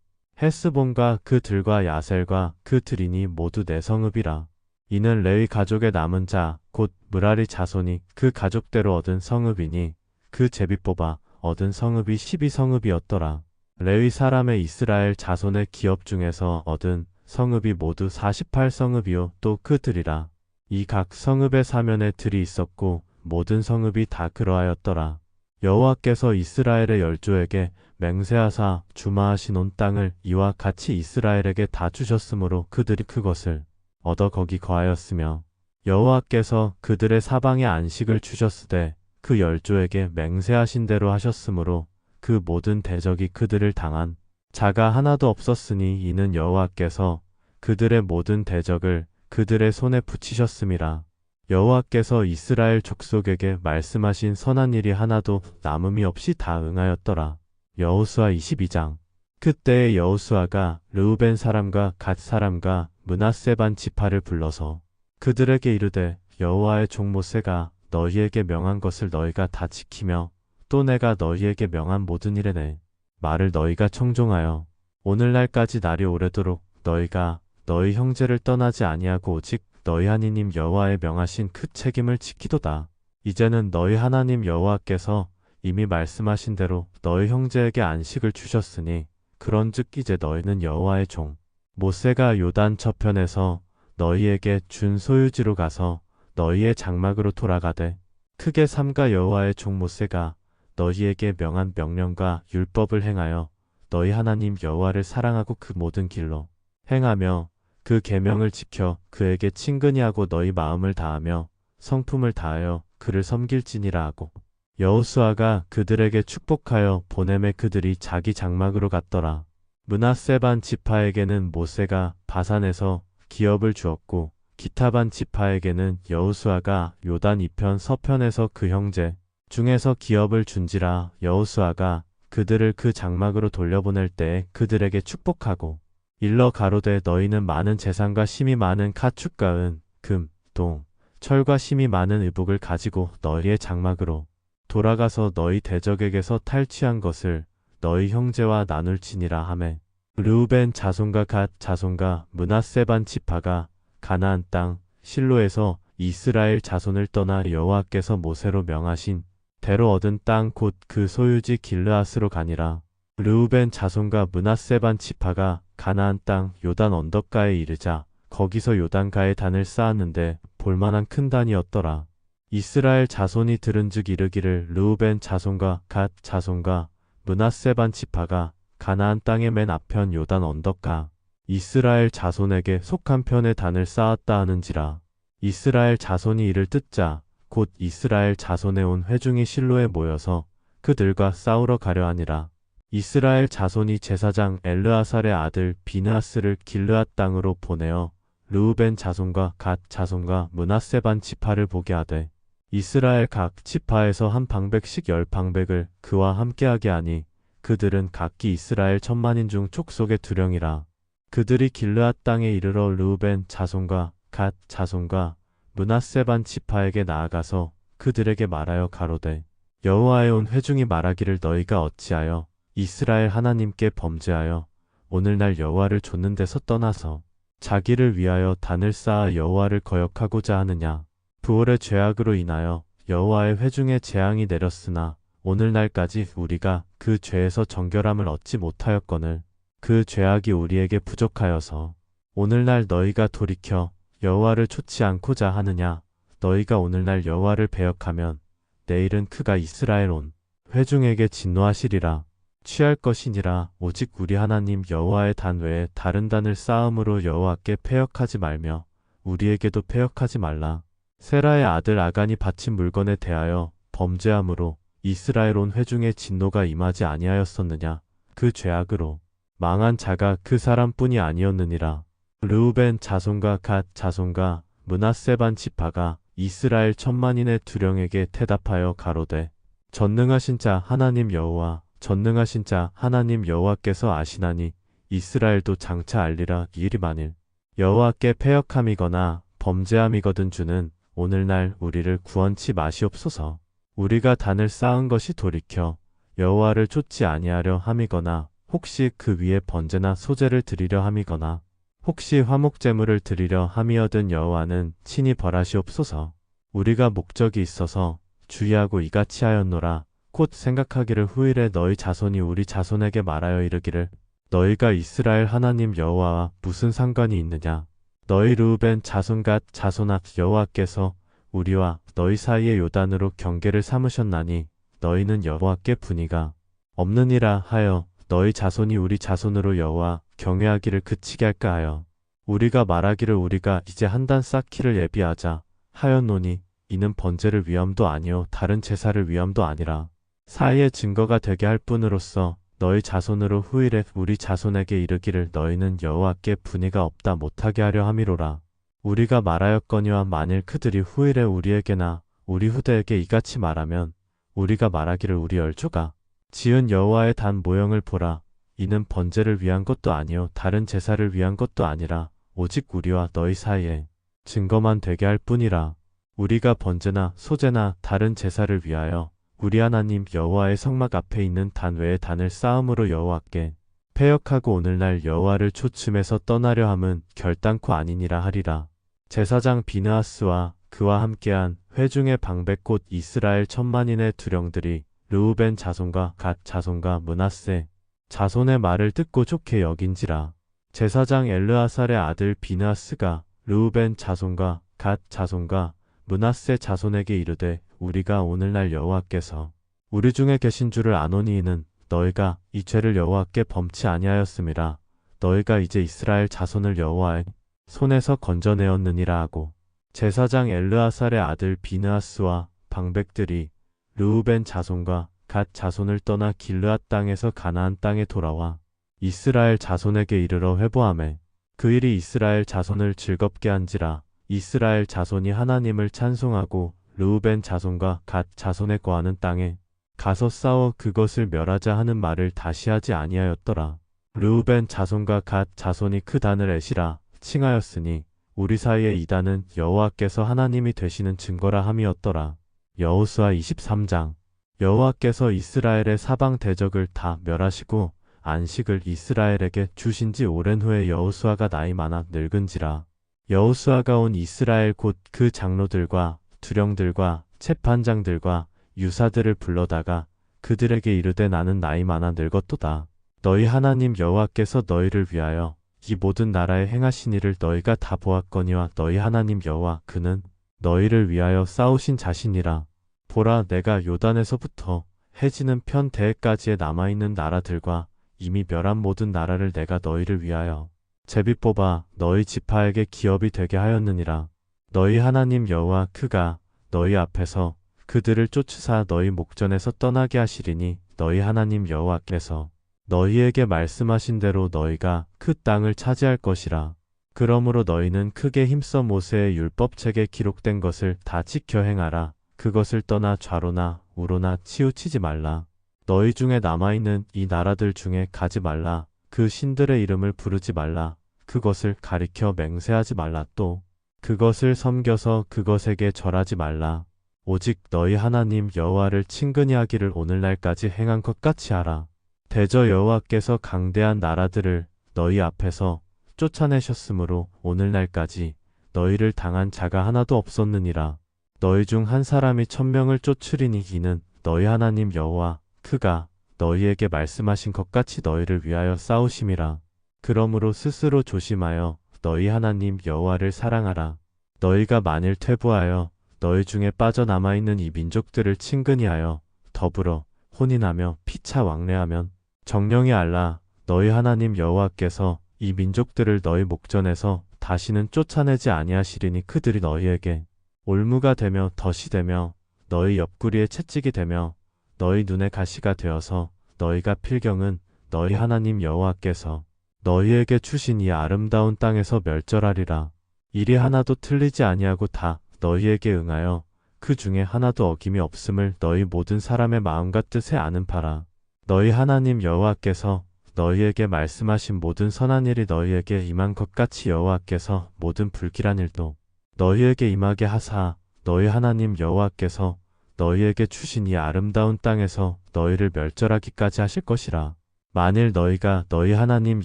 헤스본과 그 들과 야셀과 그 들이니 모두 4성읍이라. 이는 레위 가족의 남은 자 곧 므라리 자손이 그 가족대로 얻은 성읍이니 그 제비 뽑아 얻은 성읍이 12성읍이었더라. 레위 사람의 이스라엘 자손의 기업 중에서 얻은 성읍이 모두 48성읍이요 또 그 들이라. 이 각 성읍의 사면에 들이 있었고 모든 성읍이 다 그러하였더라. 여호와께서 이스라엘의 열조에게 맹세하사 주마하신 온 땅을 이와 같이 이스라엘에게 다 주셨으므로 그들이 그것을 얻어 거기 거하였으며 여호와께서 그들의 사방에 안식을 주셨으되 그 열조에게 맹세하신 대로 하셨으므로 그 모든 대적이 그들을 당한 자가 하나도 없었으니 이는 여호와께서 그들의 모든 대적을 그들의 손에 붙이셨음이라. 여호와께서 이스라엘 족속에게 말씀하신 선한 일이 하나도 남음이 없이 다 응하였더라. 여호수아 22장. 그때에 여호수아가 르우벤 사람과 갓 사람과 므낫세 반 지파를 불러서 그들에게 이르되 여호와의 종 모세가 너희에게 명한 것을 너희가 다 지키며 또 내가 너희에게 명한 모든 일에 내 말을 너희가 청종하여 오늘날까지 날이 오래도록 너희가 너희 형제를 떠나지 아니하고 오직 너희 하나님 여호와의 명하신 그 책임을 지키도다. 이제는 너희 하나님 여호와께서 이미 말씀하신 대로 너희 형제에게 안식을 주셨으니 그런즉 이제 너희는 여호와의 종 모세가 요단 저편에서 너희에게 준 소유지로 가서 너희의 장막으로 돌아가되 크게 삼가 여호와의 종 모세가 너희에게 명한 명령과 율법을 행하여 너희 하나님 여호와를 사랑하고 그 모든 길로 행하며 그 계명을 지켜 그에게 친근히 하고 너희 마음을 다하며 성품을 다하여 그를 섬길지니라 하고 여호수아가 그들에게 축복하여 보내매 그들이 자기 장막으로 갔더라. 므낫세 반 지파에게는 모세가 바산에서 기업을 주었고 기타 반 지파에게는 여호수아가 요단 이편 서편에서 그 형제 중에서 기업을 준지라. 여호수아가 그들을 그 장막으로 돌려보낼 때에 그들에게 축복하고 일러 가로되 너희는 많은 재산과 심이 많은 가축과 은, 금, 동, 철과 심이 많은 의복을 가지고 너희의 장막으로 돌아가서 너희 대적에게서 탈취한 것을 너희 형제와 나눌지니라 하매 르우벤 자손과 갓 자손과 므낫세 반 지파가 가나안 땅 실로에서 이스라엘 자손을 떠나 여호와께서 모세로 명하신 대로 얻은 땅 곧 그 소유지 길르앗으로 가니라. 르우벤 자손과 므낫세 반 지파가 가나안 땅 요단 언덕가에 이르자 거기서 요단가에 단을 쌓았는데 볼만한 큰 단이었더라. 이스라엘 자손이 들은즉 이르기를 르우벤 자손과 갓 자손과 므낫세 반 지파가 가나안 땅의 맨 앞편 요단 언덕가 이스라엘 자손에게 속한 편에 단을 쌓았다 하는지라. 이스라엘 자손이 이를 듣자 곧 이스라엘 자손에 온 회중이 실로에 모여서 그들과 싸우러 가려 하니라. 이스라엘 자손이 제사장 엘르아살의 아들 비느하스를 길르앗 땅으로 보내어 르우벤 자손과 갓 자손과 므낫세 반 지파를 보게 하되 이스라엘 각 지파에서 한 방백씩 10방백을 그와 함께하게 하니 그들은 각기 이스라엘 1000만인 중 족속의 두령이라. 그들이 길르앗 땅에 이르러 르우벤 자손과 갓 자손과 므낫세 반 지파에게 나아가서 그들에게 말하여 가로되 여호와의 온 회중이 말하기를 너희가 어찌하여 이스라엘 하나님께 범죄하여 오늘날 여호와를 좇는 데서 떠나서 자기를 위하여 단을 쌓아 여호와를 거역하고자 하느냐. 부올의 죄악으로 인하여 여호와의 회중에 재앙이 내렸으나 오늘날까지 우리가 그 죄에서 정결함을 얻지 못하였거늘 그 죄악이 우리에게 부족하여서 오늘날 너희가 돌이켜 여호와를 좇지 않고자 하느냐. 너희가 오늘날 여호와를 배역하면 내일은 그가 이스라엘 온 회중에게 진노하시리라. 취할 것이니라. 오직 우리 하나님 여호와의 단 외에 다른 단을 쌓음으로 여호와께 패역하지 말며 우리에게도 패역하지 말라. 세라의 아들 아간이 바친 물건에 대하여 범죄함으로 이스라엘 온 회중의 진노가 임하지 아니하였었느냐. 그 죄악으로 망한 자가 그 사람뿐이 아니었느니라. 르우벤 자손과 갓 자손과 므낫세 반 지파가 이스라엘 1000만인의 두령에게 대답하여 가로되 전능하신 자 하나님 여호와 전능하신 자 하나님 여호와께서 아시나니 이스라엘도 장차 알리라. 이리 만일 여호와께 패역함이거나 범죄함이거든 주는 오늘날 우리를 구원치 마시옵소서. 우리가 단을 쌓은 것이 돌이켜 여호와를 좇지 아니하려 함이거나 혹시 그 위에 번제나 소제를 드리려 함이거나 혹시 화목제물을 드리려 함이어든 여호와는 친히 벌하시옵소서. 우리가 목적이 있어서 주의하고 이같이 하였노라. 곧 생각하기를 후일에 너희 자손이 우리 자손에게 말하여 이르기를 너희가 이스라엘 하나님 여호와와 무슨 상관이 있느냐. 너희 르우벤 자손 갓 자손 앞 여호와께서 우리와 너희 사이의 요단으로 경계를 삼으셨나니 너희는 여호와께 분이가 없느니라 하여 너희 자손이 우리 자손으로 여호와 경외하기를 그치게 할까 하여 우리가 말하기를 우리가 이제 한 단 쌓기를 예비하자 하였노니 이는 번제를 위함도 아니요 다른 제사를 위함도 아니라 사이의 증거가 되게 할 뿐으로써 너희 자손으로 후일에 우리 자손에게 이르기를 너희는 여호와께 분이가 없다 못하게 하려 함이로라. 우리가 말하였거니와 만일 그들이 후일에 우리에게나 우리 후대에게 이같이 말하면 우리가 말하기를 우리 열조가 지은 여호와의 단 모형을 보라. 이는 번제를 위한 것도 아니요 다른 제사를 위한 것도 아니라 오직 우리와 너희 사이에 증거만 되게 할 뿐이라. 우리가 번제나 소제나 다른 제사를 위하여 우리 하나님 여호와의 성막 앞에 있는 단 외의 단을 쌓음으로 여호와께 패역하고 오늘날 여호와를 초침해서 떠나려 함은 결단코 아니니라 하리라. 제사장 비느하스와 그와 함께한 회중의 방백 곧 이스라엘 천만인의 두령들이 르우벤 자손과 갓 자손과 므낫세 자손의 말을 듣고 좋게 여긴지라. 제사장 엘르아살의 아들 비느하스가 르우벤 자손과 갓 자손과 므낫세 자손에게 이르되 우리가 오늘날 여호와께서 우리 중에 계신 줄을 아노니 이는 너희가 이 죄를 여호와께 범치 아니하였음이라. 너희가 이제 이스라엘 자손을 여호와의 손에서 건져내었느니라 하고 제사장 엘르아살의 아들 비느하스와 방백들이 르우벤 자손과 갓 자손을 떠나 길르앗 땅에서 가나안 땅에 돌아와 이스라엘 자손에게 이르러 회보하매 그 일이 이스라엘 자손을 즐겁게 한지라. 이스라엘 자손이 하나님을 찬송하고 르우벤 자손과 갓 자손에 거하는 땅에 가서 싸워 그것을 멸하자 하는 말을 다시 하지 아니하였더라. 르우벤 자손과 갓 자손이 그 단을 에시라 칭하였으니 우리 사이에 이 단은 여호와께서 하나님이 되시는 증거라 함이었더라. 여호수아 23장. 여호와께서 이스라엘의 사방 대적을 다 멸하시고 안식을 이스라엘에게 주신 지 오랜 후에 여호수아가 나이 많아 늙은지라. 여호수아가 온 이스라엘 곧 그 장로들과 두령들과 채판장들과 유사들을 불러다가 그들에게 이르되 나는 나이 많아 늙었도다. 너희 하나님 여호와께서 너희를 위하여 이 모든 나라에 행하신 일을 너희가 다 보았거니와 너희 하나님 여호와 그는 너희를 위하여 싸우신 자신이라. 보라 내가 요단에서부터 해지는 편 대해까지에 남아있는 나라들과 이미 멸한 모든 나라를 내가 너희를 위하여 제비 뽑아 너희 지파에게 기업이 되게 하였느니라. 너희 하나님 여호와 그가 너희 앞에서 그들을 쫓으사 너희 목전에서 떠나게 하시리니 너희 하나님 여호와께서 너희에게 말씀하신 대로 너희가 그 땅을 차지할 것이라. 그러므로 너희는 크게 힘써 모세의 율법책에 기록된 것을 다 지켜 행하라. 그것을 떠나 좌로나 우로나 치우치지 말라. 너희 중에 남아있는 이 나라들 중에 가지 말라. 그 신들의 이름을 부르지 말라. 그것을 가리켜 맹세하지 말라. 또 그것을 섬겨서 그것에게 절하지 말라. 오직 너희 하나님 여호와를 친근히 하기를 오늘날까지 행한 것 같이 하라. 대저 여호와께서 강대한 나라들을 너희 앞에서 쫓아내셨으므로 오늘날까지 너희를 당한 자가 하나도 없었느니라. 너희 중 한 사람이 1000명을 쫓으리니 이는 너희 하나님 여호와 그가 너희에게 말씀하신 것 같이 너희를 위하여 싸우심이라. 그러므로 스스로 조심하여 너희 하나님 여호와를 사랑하라. 너희가 만일 퇴보하여 너희 중에 빠져남아있는 이 민족들을 친근히 하여 더불어 혼인하며 피차 왕래하면 정령이 알라. 너희 하나님 여호와께서 이 민족들을 너희 목전에서 다시는 쫓아내지 아니하시리니 그들이 너희에게 올무가 되며 덫이 되며 너희 옆구리에 채찍이 되며 너희 눈에 가시가 되어서 너희가 필경은 너희 하나님 여호와께서 너희에게 주신 이 아름다운 땅에서 멸절하리라. 일이 하나도 틀리지 아니하고 다 너희에게 응하여 그 중에 하나도 어김이 없음을 너희 모든 사람의 마음과 뜻에 아는 바라. 너희 하나님 여호와께서 너희에게 말씀하신 모든 선한 일이 너희에게 임한 것 같이 여호와께서 모든 불길한 일도 너희에게 임하게 하사 너희 하나님 여호와께서 너희에게 주신 이 아름다운 땅에서 너희를 멸절하기까지 하실 것이라. 만일 너희가 너희 하나님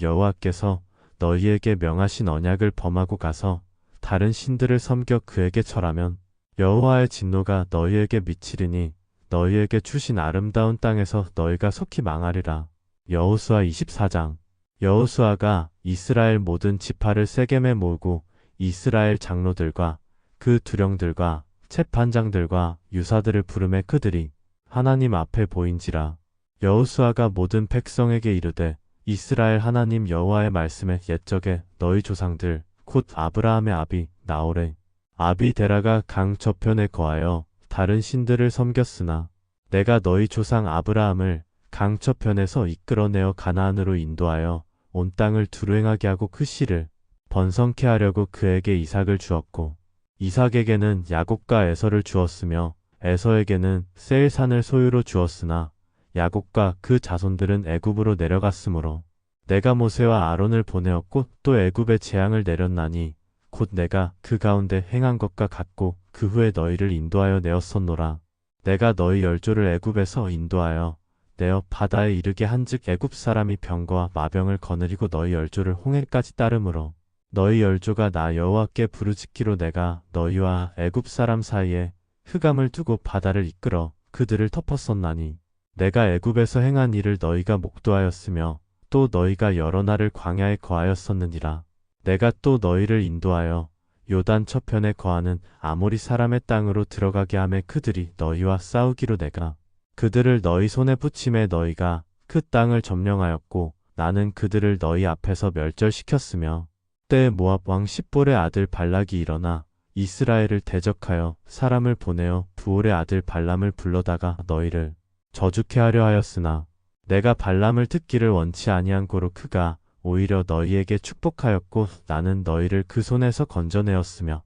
여호와께서 너희에게 명하신 언약을 범하고 가서 다른 신들을 섬겨 그에게 절하면 여호와의 진노가 너희에게 미치리니 너희에게 주신 아름다운 땅에서 너희가 속히 망하리라. 여호수아 24장. 여호수아가 이스라엘 모든 지파를 세겜에 모으고 이스라엘 장로들과 그 두령들과 채판장들과 유사들을 부르매 그들이 하나님 앞에 보인지라. 여호수아가 모든 백성에게 이르되 이스라엘 하나님 여호와의 말씀에 옛적에 너희 조상들 곧 아브라함의 아비 나홀의 아비 데라가 강 저편에 거하여 다른 신들을 섬겼으나 내가 너희 조상 아브라함을 강 저편에서 이끌어내어 가나안으로 인도하여 온 땅을 두루 행하게 하고 그 씨를 번성케 하려고 그에게 이삭을 주었고 이삭에게는 야곱과 에서를 주었으며 에서에게는 세일산을 소유로 주었으나 야곱과 그 자손들은 애굽으로 내려갔으므로 내가 모세와 아론을 보내었고 또 애굽에 재앙을 내렸나니 곧 내가 그 가운데 행한 것과 같고 그 후에 너희를 인도하여 내었었노라. 내가 너희 열조를 애굽에서 인도하여 내어 바다에 이르게 한즉 애굽 사람이 병거와 마병을 거느리고 너희 열조를 홍해까지 따르므로 너희 열조가 나 여호와께 부르짖기로 내가 너희와 애굽 사람 사이에 흑암을 두고 바다를 이끌어 그들을 덮었었나니 내가 애굽에서 행한 일을 너희가 목도하였으며 또 너희가 여러 날을 광야에 거하였었느니라. 내가 또 너희를 인도하여 요단 저편에 거하는 아모리 사람의 땅으로 들어가게 하매 그들이 너희와 싸우기로 내가 그들을 너희 손에 붙임에 너희가 그 땅을 점령하였고 나는 그들을 너희 앞에서 멸절시켰으며 때에 모압 왕 십볼의 아들 발락이 일어나 이스라엘을 대적하여 사람을 보내어 부올의 아들 발람을 불러다가 너희를 저주케 하려 하였으나 내가 발람을 듣기를 원치 아니한 고로 그가 오히려 너희에게 축복하였고 나는 너희를 그 손에서 건져내었으며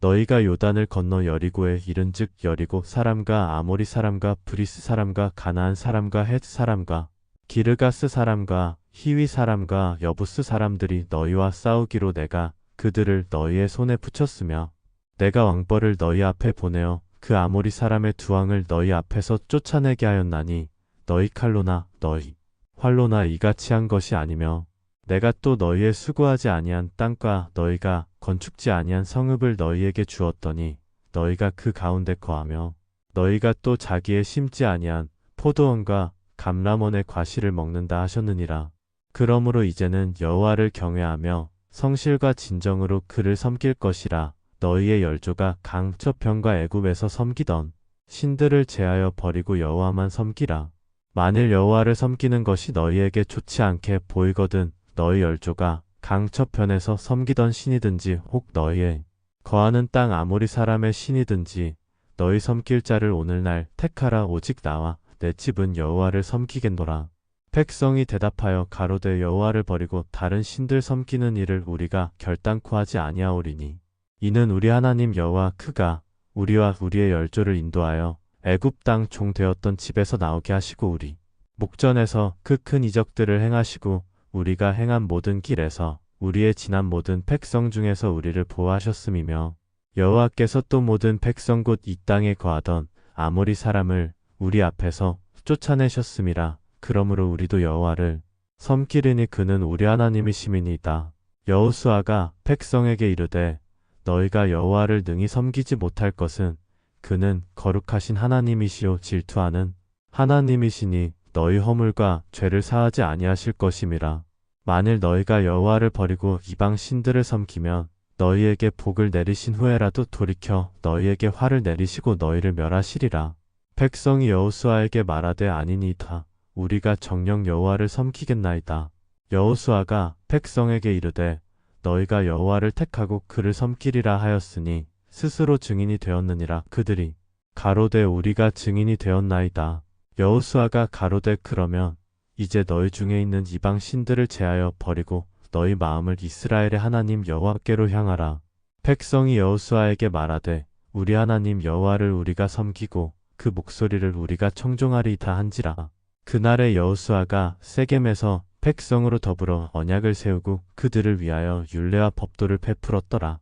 너희가 요단을 건너 여리고에 이른즉 여리고 사람과 아모리 사람과 브리스 사람과 가나안 사람과 헷 사람과 기르가스 사람과 히위 사람과 여부스 사람들이 너희와 싸우기로 내가 그들을 너희의 손에 붙였으며 내가 왕벌을 너희 앞에 보내어 그 아모리 사람의 두 왕을 너희 앞에서 쫓아내게 하였나니 너희 칼로나 너희 활로나 이같이 한 것이 아니며 내가 또 너희의 수고하지 아니한 땅과 너희가 건축지 아니한 성읍을 너희에게 주었더니 너희가 그 가운데 거하며 너희가 또 자기의 심지 아니한 포도원과 감람원의 과실을 먹는다 하셨느니라. 그러므로 이제는 여호와를 경외하며 성실과 진정으로 그를 섬길 것이라. 너희의 열조가 강 저편과 애굽에서 섬기던 신들을 제하여 버리고 여호와만 섬기라. 만일 여호와를 섬기는 것이 너희에게 좋지 않게 보이거든 너희 열조가 강 저편에서 섬기던 신이든지 혹 너희의 거하는 땅 아모리 사람의 신이든지 너희 섬길 자를 오늘날 택하라. 오직 나와 내 집은 여호와를 섬기겠노라. 백성이 대답하여 가로되 여호와를 버리고 다른 신들 섬기는 일을 우리가 결단코 하지 아니하오리니 이는 우리 하나님 여호와 그가 우리와 우리의 열조를 인도하여 애굽 땅 종 되었던 집에서 나오게 하시고 우리 목전에서 그 큰 이적들을 행하시고 우리가 행한 모든 길에서 우리의 지난 모든 백성 중에서 우리를 보호하셨음이며 여호와께서 또 모든 백성 곧 이 땅에 거하던 아모리 사람을 우리 앞에서 쫓아내셨음이라. 그러므로 우리도 여호와를 섬기리니 그는 우리 하나님이심이니이다. 여호수아가 백성에게 이르되 너희가 여호와를 능히 섬기지 못할 것은 그는 거룩하신 하나님이시요 질투하는 하나님이시니 너희 허물과 죄를 사하지 아니하실 것임이라. 만일 너희가 여호와를 버리고 이방 신들을 섬기면 너희에게 복을 내리신 후에라도 돌이켜 너희에게 화를 내리시고 너희를 멸하시리라. 백성이 여호수아에게 말하되 아니니이다. 우리가 정녕 여호와를 섬기겠나이다. 여호수아가 백성에게 이르되 너희가 여호와를 택하고 그를 섬기리라 하였으니 스스로 증인이 되었느니라. 그들이 가로되 우리가 증인이 되었나이다. 여호수아가 가로되 그러면 이제 너희 중에 있는 이방 신들을 제하여 버리고 너희 마음을 이스라엘의 하나님 여호와께로 향하라. 백성이 여호수아에게 말하되 우리 하나님 여호와를 우리가 섬기고 그 목소리를 우리가 청종하리이다 한지라. 그날에 여호수아가 세겜에서 백성으로 더불어 언약을 세우고 그들을 위하여 율례와 법도를 베풀었더라.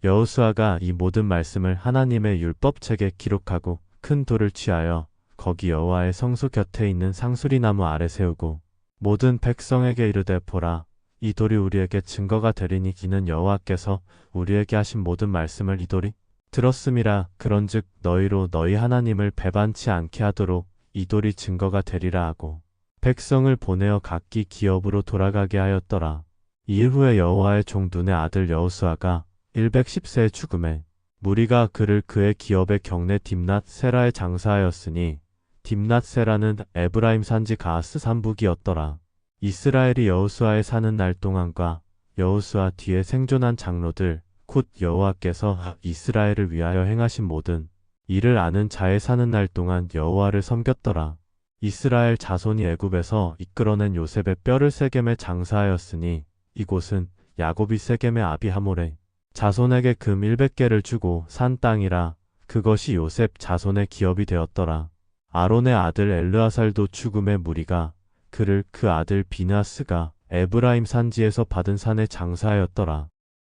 여호수아가 이 모든 말씀을 하나님의 율법책에 기록하고 큰 돌을 취하여 거기 여호와의 성소 곁에 있는 상수리나무 아래 세우고 모든 백성에게 이르되 보라 이 돌이 우리에게 증거가 되리니 이는 여호와께서 우리에게 하신 모든 말씀을 이 돌이 들었음이라. 그런즉 너희로 너희 하나님을 배반치 않게 하도록 이 돌이 증거가 되리라 하고 백성을 보내어 각기 기업으로 돌아가게 하였더라. 이일 후에 여호와의 종 눈의 아들 여호수아가 110세에 죽음에 무리가 그를 그의 기업의 경내 딥낫 세라에 장사하였으니 딥낫 세라는 에브라임 산지 가하스 산북이었더라. 이스라엘이 여호수아에 사는 날 동안과 여호수아 뒤에 생존한 장로들 곧 여호와께서 이스라엘을 위하여 행하신 모든 이를 아는 자의 사는 날 동안 여호와를 섬겼더라. 이스라엘 자손이 애굽에서 이끌어낸 요셉의 뼈를 세겜에 장사하였으니 이곳은 야곱이 세겜의 아비하몰에 자손에게 금 100개를 주고 산 땅이라. 그것이 요셉 자손의 기업이 되었더라. 아론의 아들 엘르아살도 죽음의 무리가 그를 그 아들 비느하스가 에브라임 산지에서 받은 산에 장사하였더라.